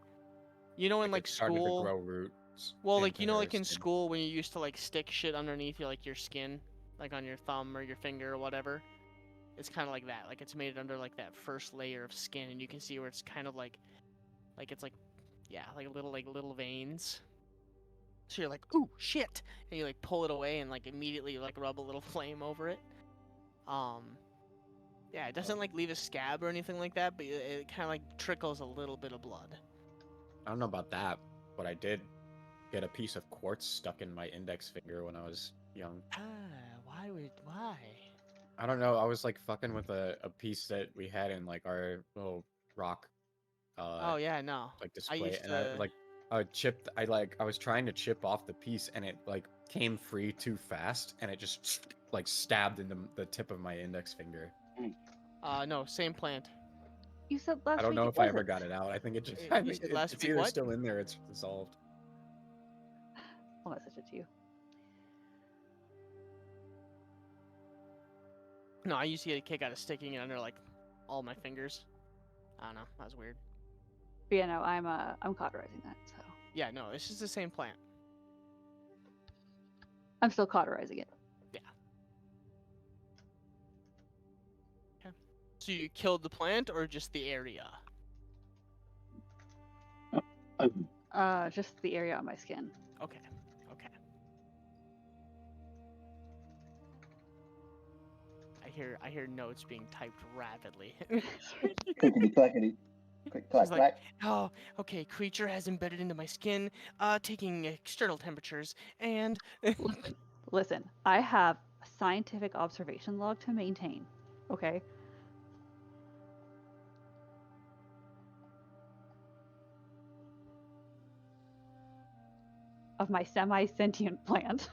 you know, in Like like it started to school, grow roots. well, like into you know, her like in skin. school when you used to like stick shit underneath your like your skin, like on your thumb or your finger or whatever. It's kind of like that. Like it's made under like that first layer of skin, and you can see where it's kind of like it's like, yeah, like little veins. So you're like, ooh, shit, and you like pull it away and like immediately like rub a little flame over it. Yeah, it doesn't like leave a scab or anything like that, but it kind of like trickles a little bit of blood. I don't know about that, but I did get a piece of quartz stuck in my index finger when I was young. Ah, why? I don't know. I was like fucking with a piece that we had in like our little rock Oh yeah, no. like I display, used and I to. like I was trying to chip off the piece, and it like came free too fast, and it just like stabbed into the tip of my index finger. No, same plant. You said I last don't week know it if I ever wasn't. got it out. I think it just I You think said last it's week either what? still in there, or it's dissolved. I'll message it to you. No, I used to get a kick out of sticking it under like all my fingers. I don't know, that was weird. But yeah, no, I'm cauterizing that, so Yeah, no, this is the same plant. I'm still cauterizing it. Yeah. Okay. So you killed the plant or just the area? Just the area on my skin. Okay. I hear notes being typed rapidly. Clickety clackety. Click clack She's like, clack. oh, okay, creature has embedded into my skin, taking external temperatures, and Listen, I have a scientific observation log to maintain. Okay. Of my semi-sentient plant.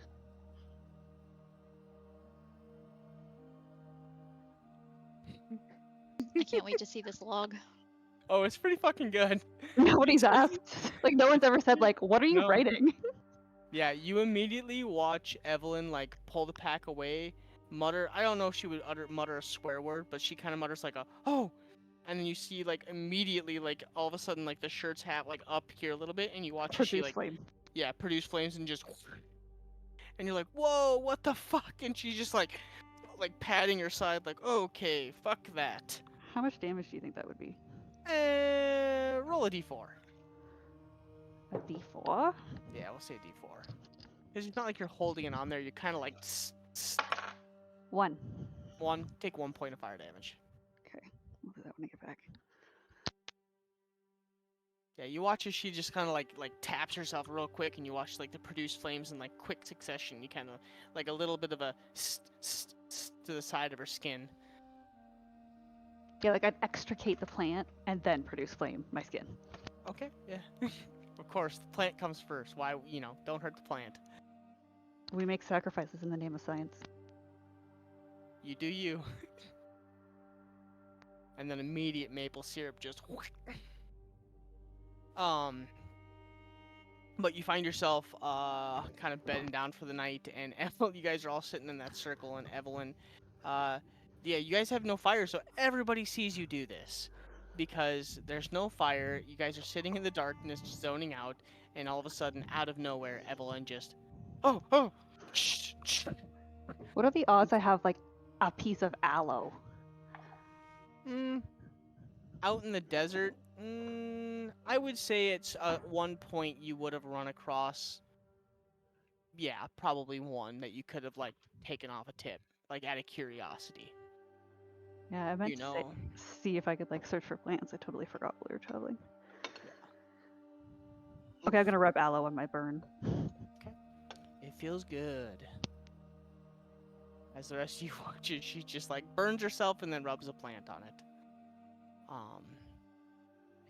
I can't wait to see this log. oh, it's pretty fucking good. Nobody's asked. Like no one's ever said like, what are you No. writing? Yeah, you immediately watch Evelyn like pull the pack away, mutter. I don't know if she would mutter a swear word, but she kind of mutters like a oh, and then you see like immediately like all of a sudden like the shirts have like up here a little bit, and you watch as she Produce like flame. yeah produce flames and just and you're like whoa what the fuck, and she's just like patting her side like okay fuck that. How much damage do you think that would be? Roll a d4. A D4? Yeah, we'll say d4. Because it's not like you're holding it on there. You're kind of like 1. take 1 point of fire damage. Okay. We'll do that when I get back. Yeah, you watch as she just kind of like taps herself real quick, and you watch like the produced flames in like quick succession. You kind of like a little bit of a to the side of her skin. Yeah, like I'd extricate the plant and then produce flame my skin. Okay, yeah. Of course, the plant comes first. Why, don't hurt the plant. We make sacrifices in the name of science. You do you. And then immediate maple syrup just but you find yourself kind of bedding down for the night, and you guys are all sitting in that circle, and Evelyn yeah, you guys have no fire, so everybody sees you do this because there's no fire. You guys are sitting in the darkness zoning out, and all of a sudden out of nowhere Evelyn just oh What are the odds I have like a piece of aloe? Out in the desert, I would say it's at one point you would have run across, yeah, probably one that you could have like taken off a tip, like out of curiosity. Yeah, I meant You to know, see if I could like search for plants. I totally forgot while we were traveling. Okay, I'm gonna rub aloe on my burn. Okay, it feels good. As the rest of you watch it, she just like burns herself and then rubs a plant on it.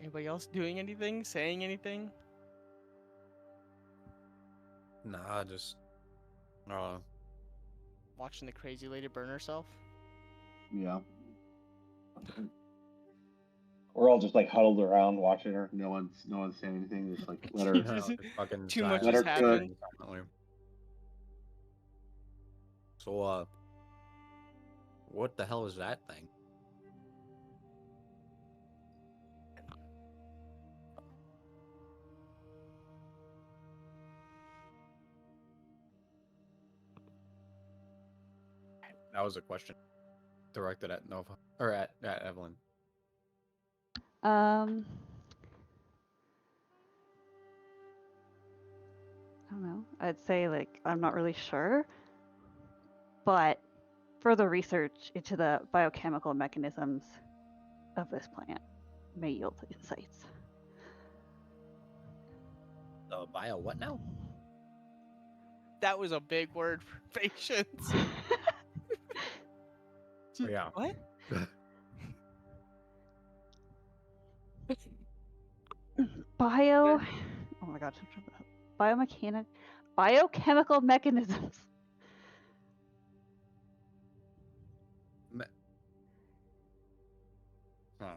Anybody else doing anything? Saying anything? Nah, just Watching the crazy lady burn herself. Yeah. We're all just like huddled around watching her. No one's saying anything. Just like let her Just- just fucking too much Let is her cook. happening. So what the hell is that thing? That was a question directed at Nova or at Evelyn. I don't know. I'd say like I'm not really sure, but further research into the biochemical mechanisms of this plant may yield insights. Bio what now? That was a big word for patience. Yeah. What? Oh my god, biochemical mechanisms. Huh.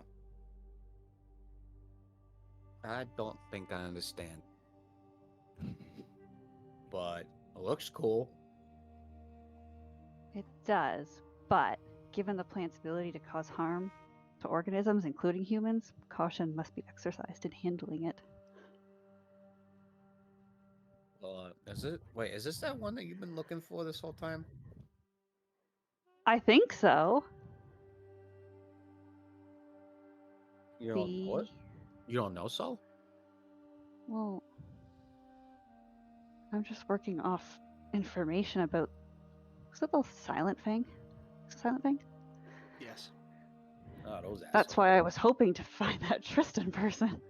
I don't think I understand. But it looks cool. It does, but given the plant's ability to cause harm to organisms, including humans, caution must be exercised in handling it. Is it? Wait, is this that one that you've been looking for this whole time? I think so. You don't know it? You don't know so? Well, I'm just working off information about. Was it the Silent Fang? Silent Fang? Yes. Oh, those assholes. That's why I was hoping to find that Tristan person.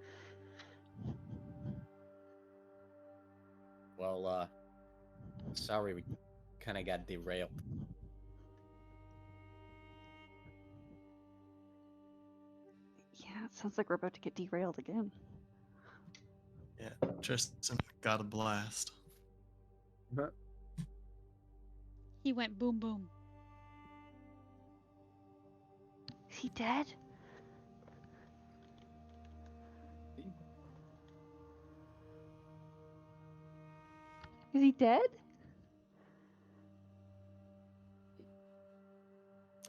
Well, sorry we kind of got derailed. Yeah, it sounds like we're about to get derailed again. Yeah, Tristan got a blast. He went boom boom. Is he dead? Is he dead?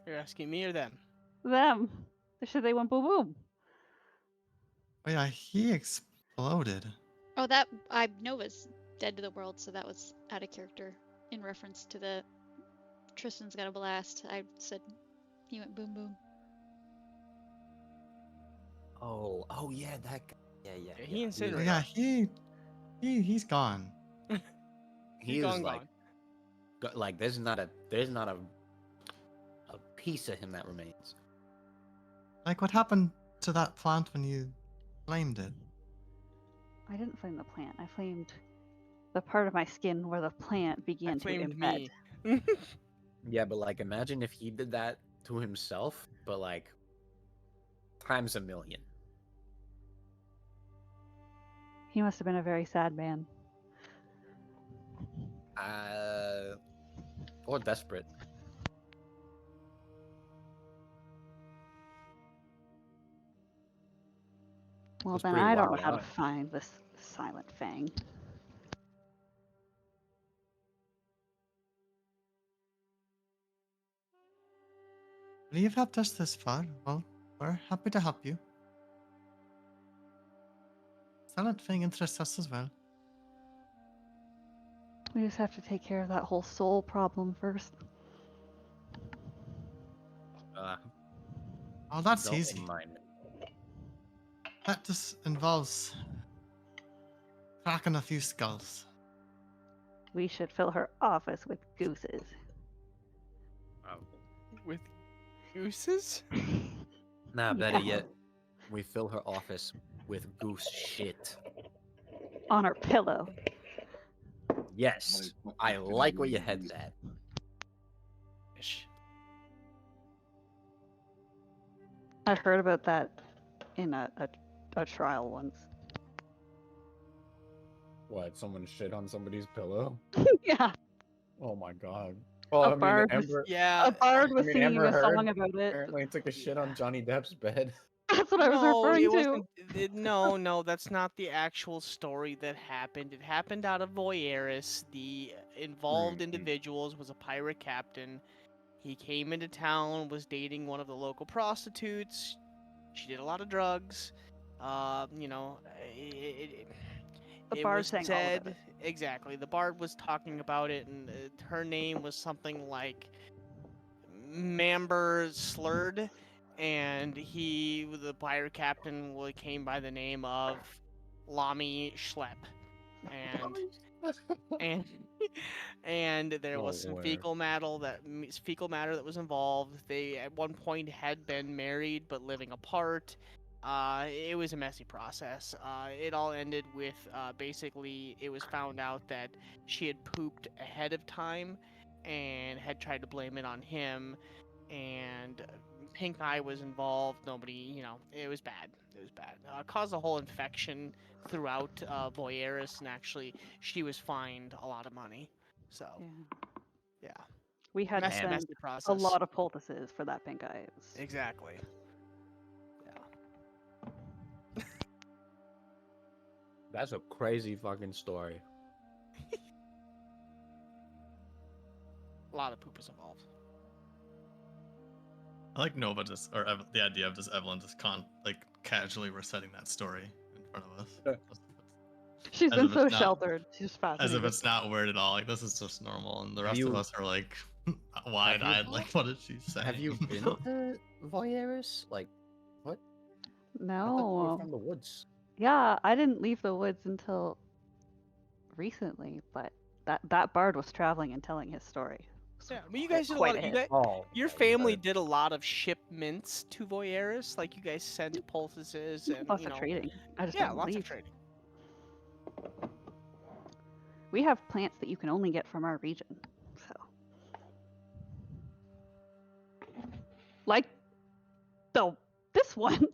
You're asking me or them? Them. They said they went boom boom. Oh yeah, he exploded. Oh, Nova's dead to the world, so that was out of character in reference to the Tristan's got a blast. I said he went boom boom. Oh yeah, that guy. Yeah. Yeah, he incinerated. Oh yeah, he's gone. He is like there's not a piece of him that remains. Like, what happened to that plant when you flamed it? I didn't flame the plant. I flamed the part of my skin where the plant began to flamed embed. me. Yeah, but like imagine if he did that to himself, but like times a million. He must have been a very sad man. Or desperate. Well, It's then pretty I don't know wild, how to huh? find this Silent Fang. Well, you've helped us this far. Well, we're happy to help you. Silent thing interests us as well. We just have to take care of that whole soul problem first. Oh, that's Don't easy. mind me. That just involves cracking a few skulls. We should fill her office with gooses. With gooses? Nah, better Yeah. yet, we fill her office with goose shit. On her pillow. Yes, I like where your head's at. Ish. I heard about that in a trial once. What? Someone shit on somebody's pillow? Yeah, Oh my god. Well, a I mean, bard was Amber. Yeah. a bard I was mean, singing Amber a song Heard about it. apparently took a shit on Johnny Depp's bed. That's what I was No, referring it to. wasn't. No, that's not the actual story that happened. It happened out of Voyeuris. The involved Mhm. individuals was a pirate captain. He came into town, was dating one of the local prostitutes. She did a lot of drugs. You know, The it bard was sang all of said it. exactly. The bard was talking about it, and her name was something like Mamber Slurred, and the pirate captain, came by the name of Lami Schlepp, and and and there Oh, was some where? fecal matter that was involved. They at one point had been married but living apart. It was a messy process. It all ended with basically it was found out that she had pooped ahead of time and had tried to blame it on him, and pink eye was involved. Nobody, it was bad. It was bad. Caused a whole infection throughout Voyeuris, and actually she was fined a lot of money. So Yeah. yeah, We had to messy, spend messy a process. lot of poultices for that pink eye. It was- Exactly. Yeah. That's a crazy fucking story. A lot of poop is involved. I like Nova just, or the idea of just Evelyn just casually reciting that story in front of us. She's As been if it's so not- sheltered. She's As if fascinated. it's not weird at all. Like, this is just normal, and the rest you- of us are like wide-eyed. Like, what is she saying? Have you been to Voyeuris? Like, what? I thought you were No. from the woods. Yeah, I didn't leave the woods until recently, but that bard was traveling and telling his story. Yeah, but you guys did a quite lot. a You hit. guys, Oh, your okay, family got it. did a lot of shipments to Voyeuris. Like, you guys sent poultices and Lots of trading. I just yeah, didn't lots leave. of trading. We have plants that you can only get from our region. So, like, this one.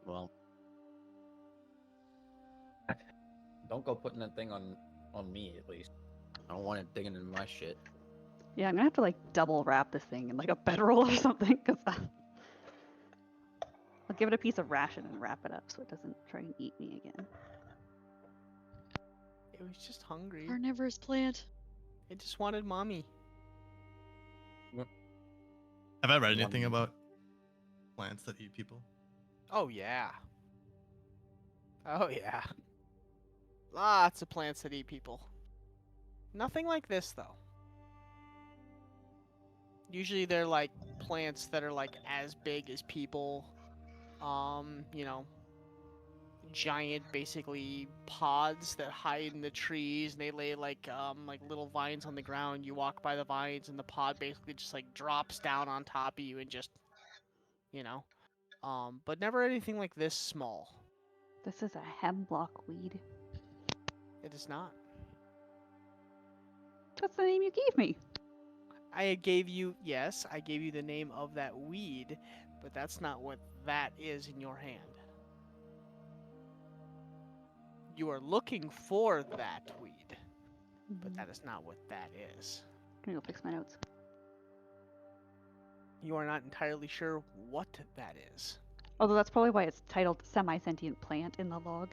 Well, don't go putting that thing on me at least. I don't want it digging into my shit. Yeah, I'm gonna have to like double wrap this thing in like a bedroll or something, because I'll give it a piece of ration and wrap it up so it doesn't try and eat me again. It was just hungry. Carnivorous plant. It just wanted mommy. Have I read One- anything about plants that eat people? Oh yeah. Oh yeah. Lots of plants that eat people. Nothing like this though. Usually they're like plants that are like as big as people. You know, giant basically pods that hide in the trees, and they lay like little vines on the ground. You walk by the vines and the pod basically just like drops down on top of you and just you know. But never anything like this small. This is a hemlock weed. It is not. That's the name you gave me. I gave you the name of that weed, but that's not what that is in your hand. You are looking for that weed, but that is not what that is. I'm gonna go fix my notes. You are not entirely sure what that is. Although that's probably why it's titled semi-sentient plant in the log.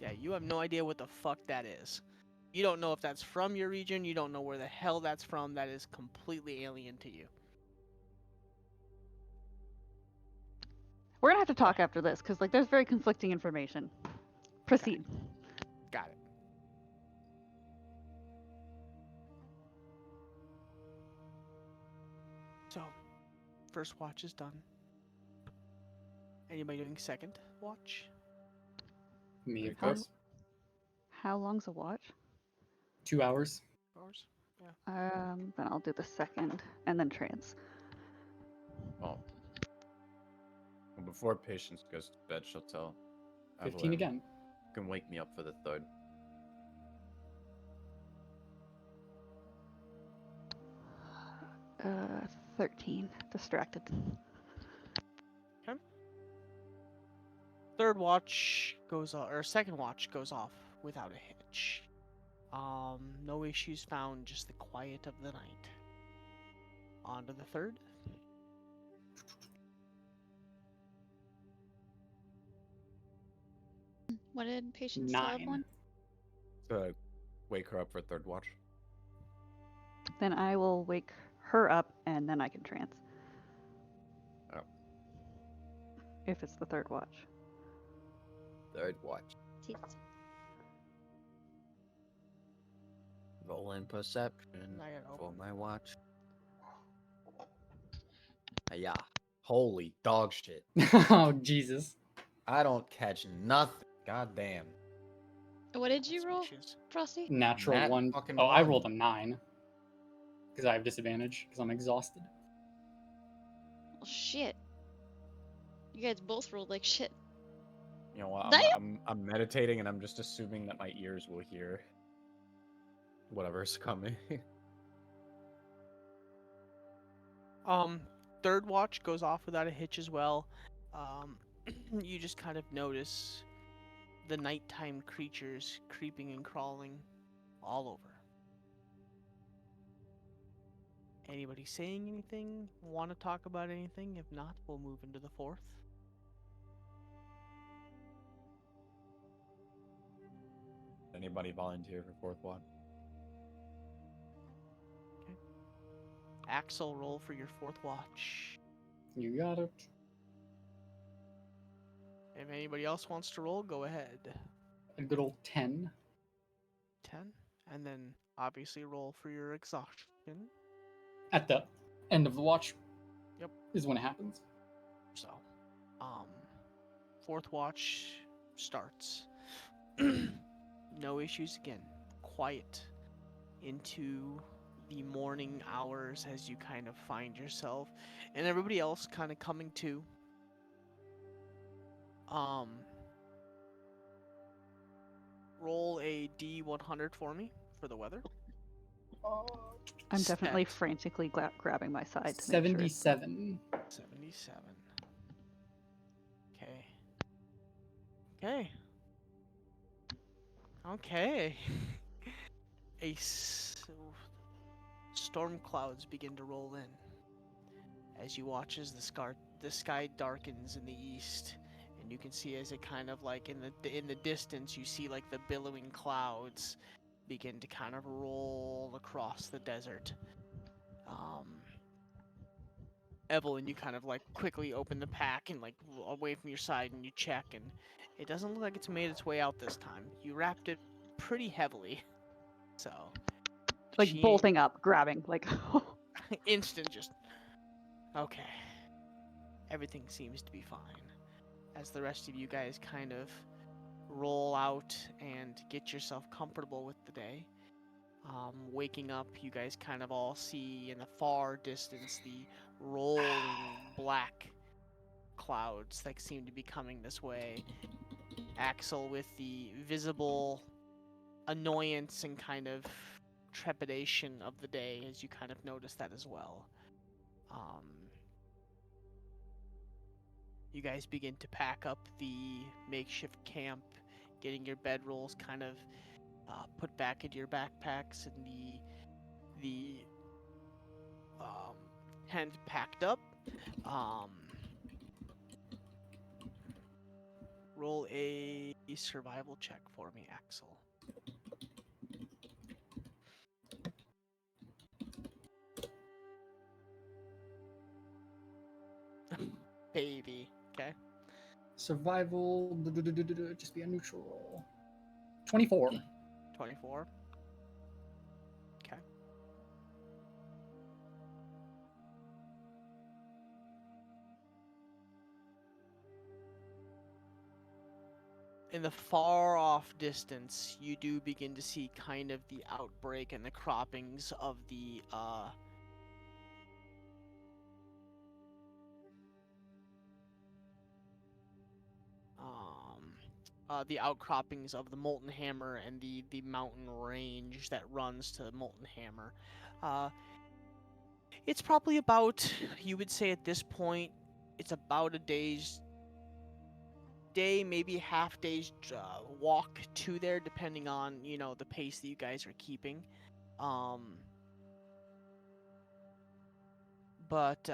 Yeah, you have no idea what the fuck that is. You don't know if that's from your region. You don't know where the hell that's from. That is completely alien to you. We're gonna have to talk after this because like there's very conflicting information. Proceed. Got it. So, first watch is done. Anybody doing second watch? Me, of How- course. How long's a watch? 2 hours. Hours? Yeah. Then I'll do the second and then trance. Oh. Well, before Patience goes to bed, she'll tell 15 Evelyn, again. "You can wake me up for the third." 13. Distracted. Third watch goes off, or second watch goes off without a hitch. No issues found, just the quiet of the night. On to the third. What did Patience tell 9. everyone? To wake her up for third watch. Then I will wake her up, and then I can trance. Oh. If it's the third watch. Third watch. Jeez. Roll in perception I gotta for open my watch. Yeah. Holy dog shit. Oh, Jesus. I don't catch nothing. God damn. What did you That's roll, witches. Frosty? Natural Nat 1. fucking Oh, I one. rolled a 9. Because I have disadvantage, because I'm exhausted. Well, shit. You guys both rolled like shit. You know what? Damn! I'm meditating and I'm just assuming that my ears will hear whatever's coming. Third watch goes off without a hitch as well. You just kind of notice the nighttime creatures creeping and crawling all over. Anybody saying anything? Want to talk about anything? If not, we'll move into the fourth. Anybody volunteer for fourth watch? Axel, roll for your fourth watch. You got it. If anybody else wants to roll, go ahead. A good old 10. 10. And then obviously roll for your exhaustion. At the end of the watch. Yep. Is when it happens. So, fourth watch starts. No issues again. Quiet into the morning hours as you kind of find yourself and everybody else kind of coming to. Roll a D100 for me for the weather. I'm definitely Set. frantically grabbing my side to make sure. 77. 77. Okay. Okay. Okay. Storm clouds begin to roll in as you watch as the sky darkens in the east, and you can see as it kind of like in the distance you see like the billowing clouds begin to kind of roll across the desert. Evelyn, you kind of like quickly open the pack and like away from your side and you check, and it doesn't look like it's made its way out this time. You wrapped it pretty heavily, so Like she ain't- bolting up, grabbing, like. instant just okay. Everything seems to be fine as the rest of you guys kind of roll out and get yourself comfortable with the day. Waking up, you guys kind of all see in the far distance the rolling black clouds that seem to be coming this way. Axel with the visible annoyance and kind of trepidation of the day as you kind of notice that as well. You guys begin to pack up the makeshift camp, getting your bedrolls kind of put back into your backpacks, and the tent packed up. Roll a survival check for me, Axel. Baby. Okay. Survival. Just be a neutral roll. 24. 24. Okay. In the far off distance, you do begin to see kind of the outbreak and the croppings of the outcroppings of the Molten Hammer and the mountain range that runs to Molten Hammer. It's probably about, you would say at this point, it's about a day's day, maybe a half day's walk to there, depending on, the pace that you guys are keeping. But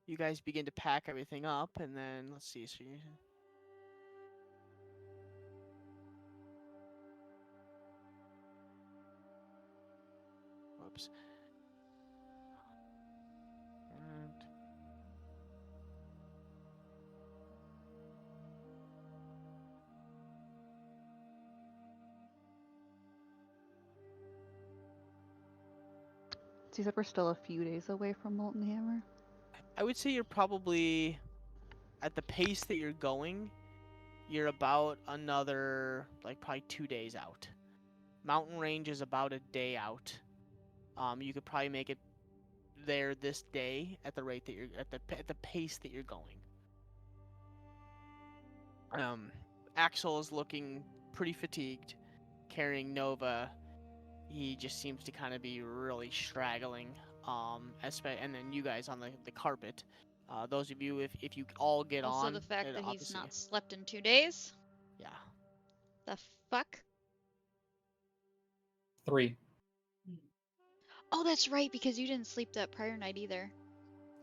you guys begin to pack everything up, and then let's see. So you. Whoops. And So you said we're still a few days away from Molten Hammer? I would say you're probably, at the pace that you're going, you're about another, like, probably 2 days out. Mountain Range is about a day out. You could probably make it there this day at the rate that you're at the pace that you're going. Axel is looking pretty fatigued, carrying Nova. He just seems to kind of be really straggling. And then you guys on the carpet. Those of you, if you all get Also, on, the fact that he's obviously, not slept in 2 days. yeah. The fuck? 3. Oh, that's right, because you didn't sleep that prior night either.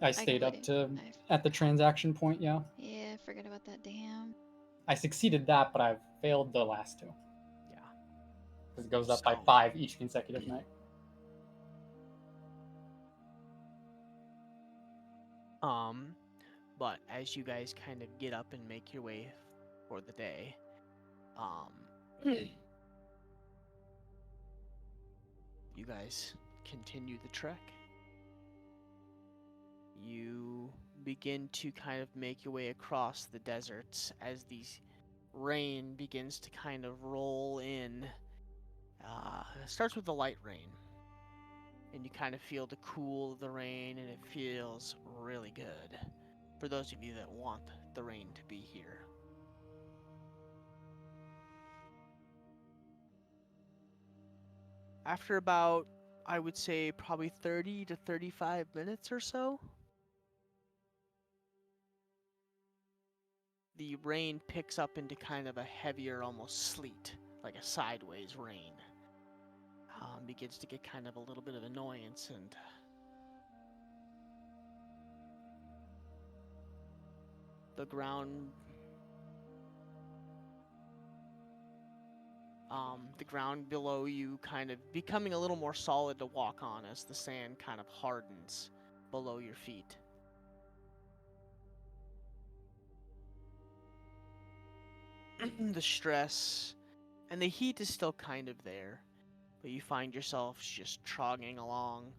I stayed up completely- at the transaction point, yeah. Yeah, forget about that. Damn. I succeeded that, but I failed the last 2. Yeah. Because it goes up by So- 5 each consecutive night. But as you guys kind of get up and make your way for the day, you guys continue the trek. You begin to kind of make your way across the deserts as the rain begins to kind of roll in. It starts with the light rain, and you kind of feel the cool of the rain, and it feels really good for those of you that want the rain to be here. After about, I would say, probably 30 to 35 minutes or so, the rain picks up into kind of a heavier, almost sleet, like a sideways rain. Begins to get kind of a little bit of annoyance, and the ground below you kind of becoming a little more solid to walk on as the sand kind of hardens below your feet. The stress and the heat is still kind of there, but you find yourself just trogging along,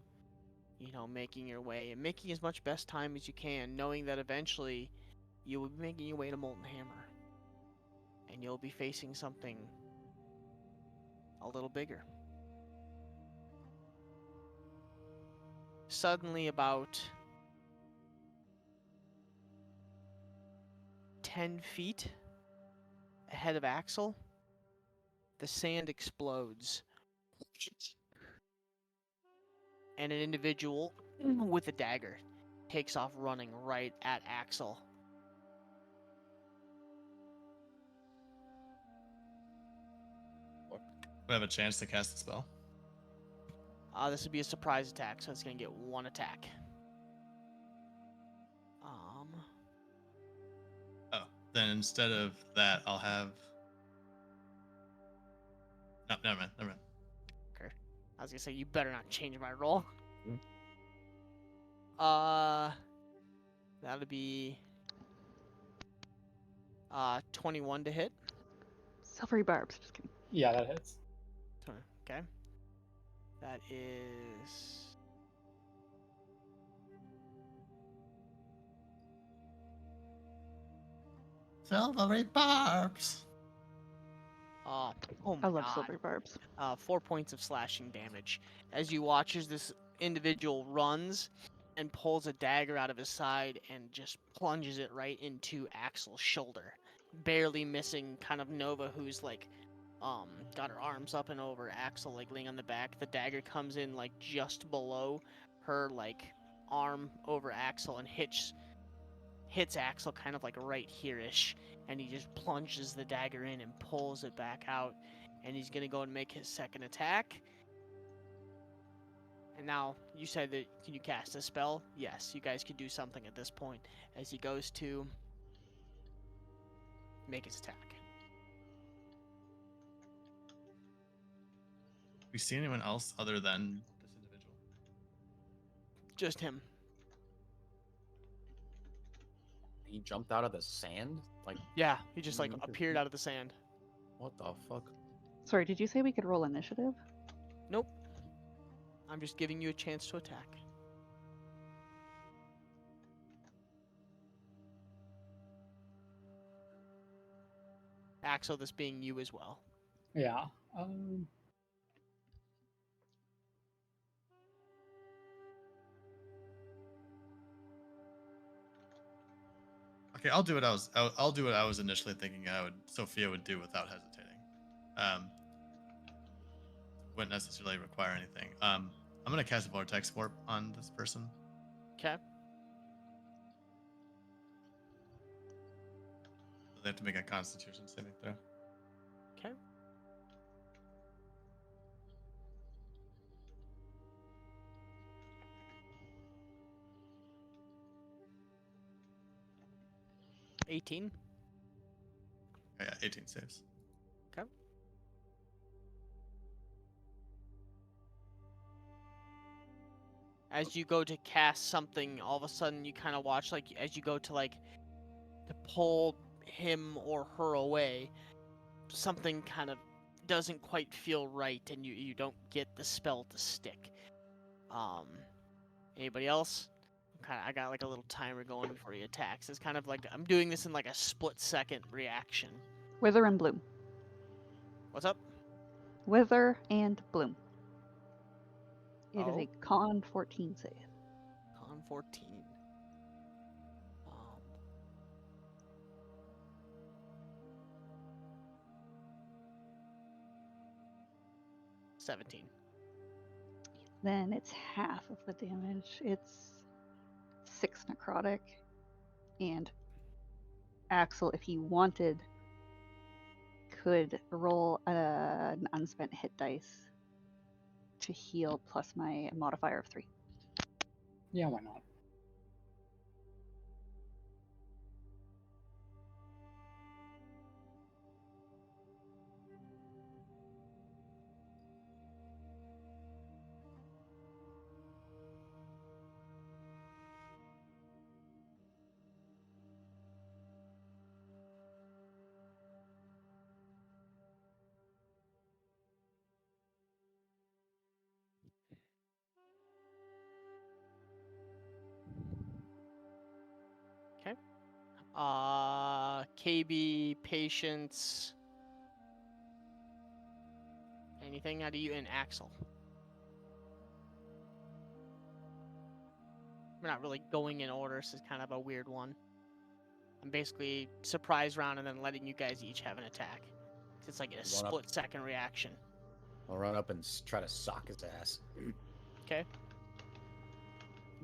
making your way and making as much best time as you can, knowing that eventually you will be making your way to Molten Hammer, and you'll be facing something a little bigger. Suddenly, about 10 feet ahead of Axel, the sand explodes, and an individual with a dagger takes off running right at Axel. We have a chance to cast the spell. This would be a surprise attack, so it's going to get 1 attack. Oh, then instead of that, I'll have. No, never mind. Okay. I was going to say, you better not change my roll. That'll be 21 to hit. Silvery barbs. Just kidding. Yeah, that hits. Okay. That is... Silvery barbs. oh I my love god. silvery barbs. 4 points of slashing damage. As you watch as this individual runs and pulls a dagger out of his side and just plunges it right into Axel's shoulder, barely missing kind of Nova, who's like got her arms up and over Axel, like laying on the back. The dagger comes in like just below her like arm over Axel and hits Axel kind of like right here-ish, and he just plunges the dagger in and pulls it back out, and he's gonna go and make his second attack. And now, you said that, can you cast a spell? Yes, you guys could do something at this point, as he goes to make his attack. We see anyone else other than this individual? Just him. He jumped out of the sand? Like, Yeah, he just like Mm, appeared out of the sand. what the fuck? Sorry, did you say we could roll initiative? Nope. I'm just giving you a chance to attack. Axel, this being you as well. Yeah. Okay, I'll do what I'll do what I was initially thinking Sophia would do without hesitating. Wouldn't necessarily require anything. I'm gonna cast Vortex Warp on this person. Okay. They have to make a Constitution saving throw. Okay. $18. Oh, yeah, 18 saves. Okay. As you go to cast something, all of a sudden you kind of watch, like, as you go to, like, to pull him or her away, something kind of doesn't quite feel right, and you don't get the spell to stick. Anybody else? I got like a little timer going before he attacks. It's kind of like I'm doing this in like a split-second reaction. Wither and Bloom. What's up? Wither and Bloom. It is Oh. a con 14 save. Con 14. 17. Then it's half of the damage. It's 6 necrotic. And Axel, if you wanted, could roll an unspent hit dice to heal plus my modifier of 3. Yeah, why not? Okay. KB, patience. Anything out of you and Axel? We're not really going in order. This is kind of a weird one. I'm basically surprise round and then letting you guys each have an attack. It's like a Run up. split-second reaction. I'll run up and try to sock his ass. Okay.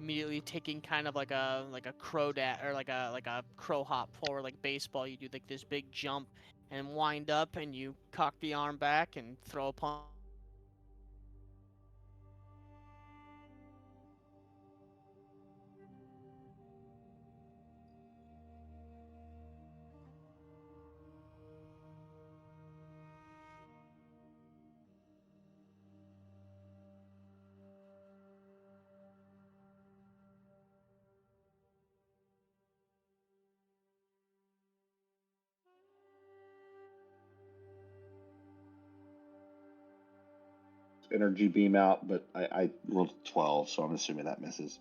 Immediately taking kind of like a crow or like a crow hop forward, like baseball. You do like this big jump and wind up, and you cock the arm back and throw a punch. Energy beam out, but I rolled 12, so I'm assuming that misses.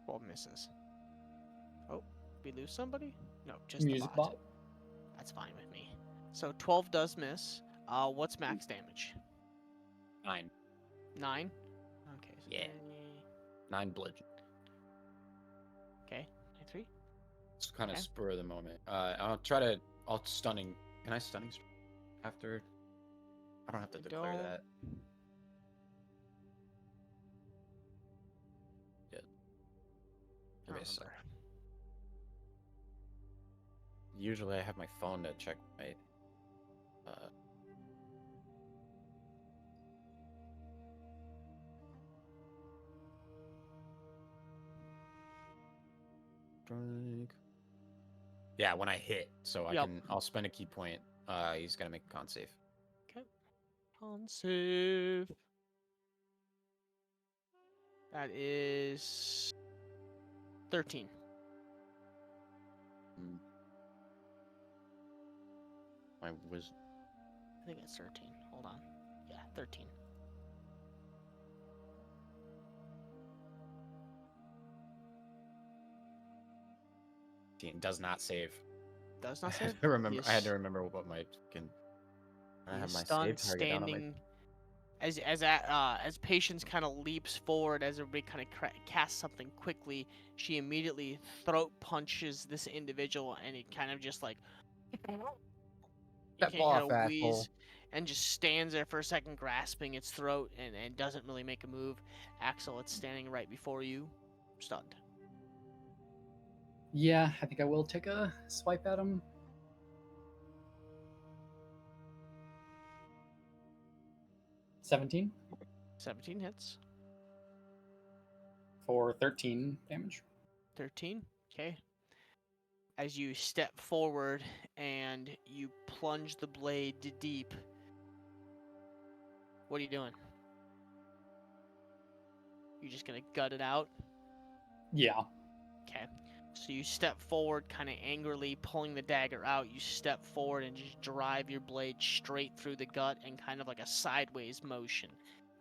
12 misses. Oh, we lose somebody? No, just Music the bot. bot. That's fine with me. So 12 does miss. What's max damage? 9. 9? Okay. So Yeah. 9 bludgeon. Okay. 3? It's kind of Okay. spur of the moment. I'll stunning. Can I stunning after? I don't have to I declare don't- that. Yeah. I don't Okay, so remember. usually I have my phone to check my strike. Yeah, when I hit, so Yep. I'll spend a key point. He's gonna make a con save. Okay. Con save. That is 13. My was I think it's 13. Hold on. Yeah, 13. does not save. Does I not had save? to remember. I had to Yes. remember what my can. I He have is my save stunned, target down on my. standing as Patience kind of leaps forward as everybody kind of casts something quickly. She immediately throat punches this individual, and it kind of just like you Step can't hear a off, asshole. wheeze, and just stands there for a second, grasping its throat, and doesn't really make a move. Axel, it's standing right before you, stunned. Yeah, I think I will take a swipe at him. 17 17 hits. for 13 damage. 13. Okay. As you step forward and you plunge the blade deep, what are you doing? You just gonna gut it out? Yeah. Okay. So you step forward, kind of angrily pulling the dagger out. You step forward and just drive your blade straight through the gut in kind of like a sideways motion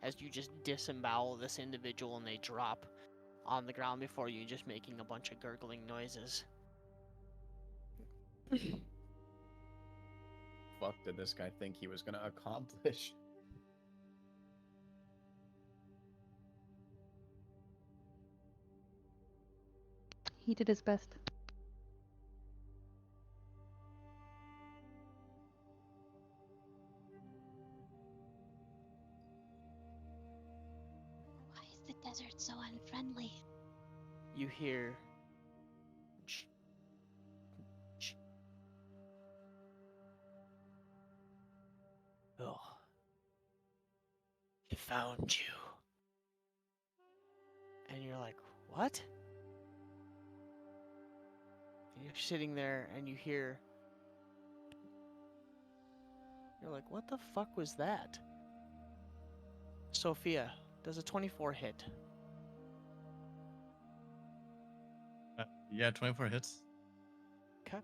as you just disembowel this individual and they drop on the ground before you, just making a bunch of gurgling noises. Fuck did this guy think he was gonna accomplish? He did his best. Why is the desert so unfriendly? You hear oh, he found you. And you're like, what? And you're sitting there and you hear, you're like, what the fuck was that? Sophia, does a 24 hit? Yeah, 24 hits. Okay.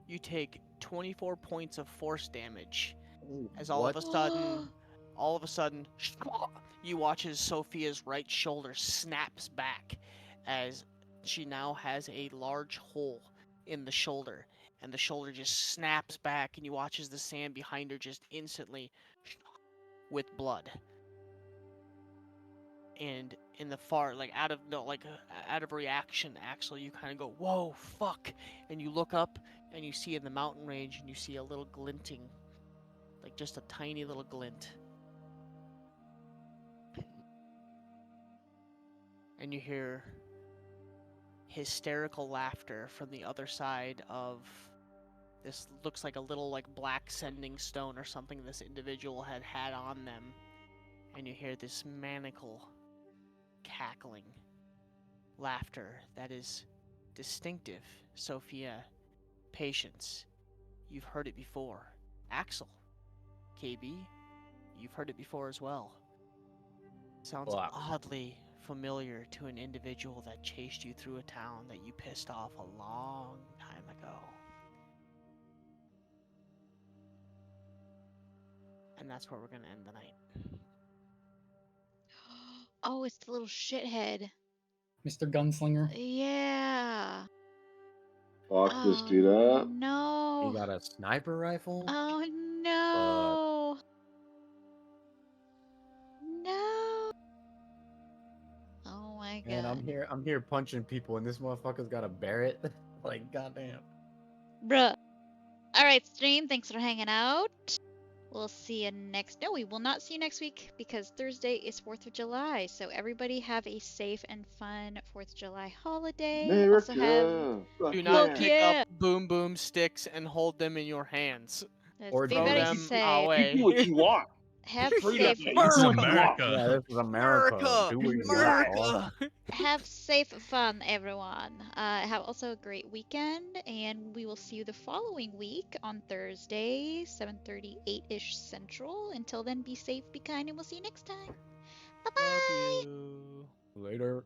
You take 24 points of force damage as all of a sudden, you watch as Sophia's right shoulder snaps back as she now has a large hole in the shoulder, and the shoulder just snaps back, and you watch as the sand behind her just instantly with blood. And in the far, like out of reaction, Axel, you kind of go, "Whoa, fuck!" And you look up, and you see in the mountain range, and you see a little glinting, like just a tiny little glint. And you hear hysterical laughter from the other side of this. Looks like a little like black sending stone or something this individual had on them. And you hear this maniacal cackling laughter that is distinctive. Sophia, Patience, you've heard it before. Axel, KB, you've heard it before as well. Sounds Well, oddly familiar to an individual that chased you through a town that you pissed off a long time ago. And that's where we're going to end the night. Oh, it's the little shithead. Mr. Gunslinger. Yeah. Fuck this Oh dude up. no. He got a sniper rifle. Oh no. No. Oh my Man, god. I'm here punching people, and this motherfucker's got a Barrett. Like, goddamn. Bruh. Alright, stream, thanks for hanging out. We'll see you next. No, we will not see you next week because Thursday is 4th of July. So everybody have a safe and fun 4th of July holiday. Also have. America. Fuck Do yeah. not Fuck pick yeah. up boom boom sticks and hold them in your hands. Let's Or be Throw very them safe. away. Do what you want. Have Free that safe. shit. This is Do what you want. America. Yeah, this is America. America! Do what you America! Have safe fun, everyone. Have also a great weekend, and we will see you the following week on Thursday, 7:38-ish Central. Until then, be safe, be kind, and we'll see you next time. Bye bye. Love you. Later.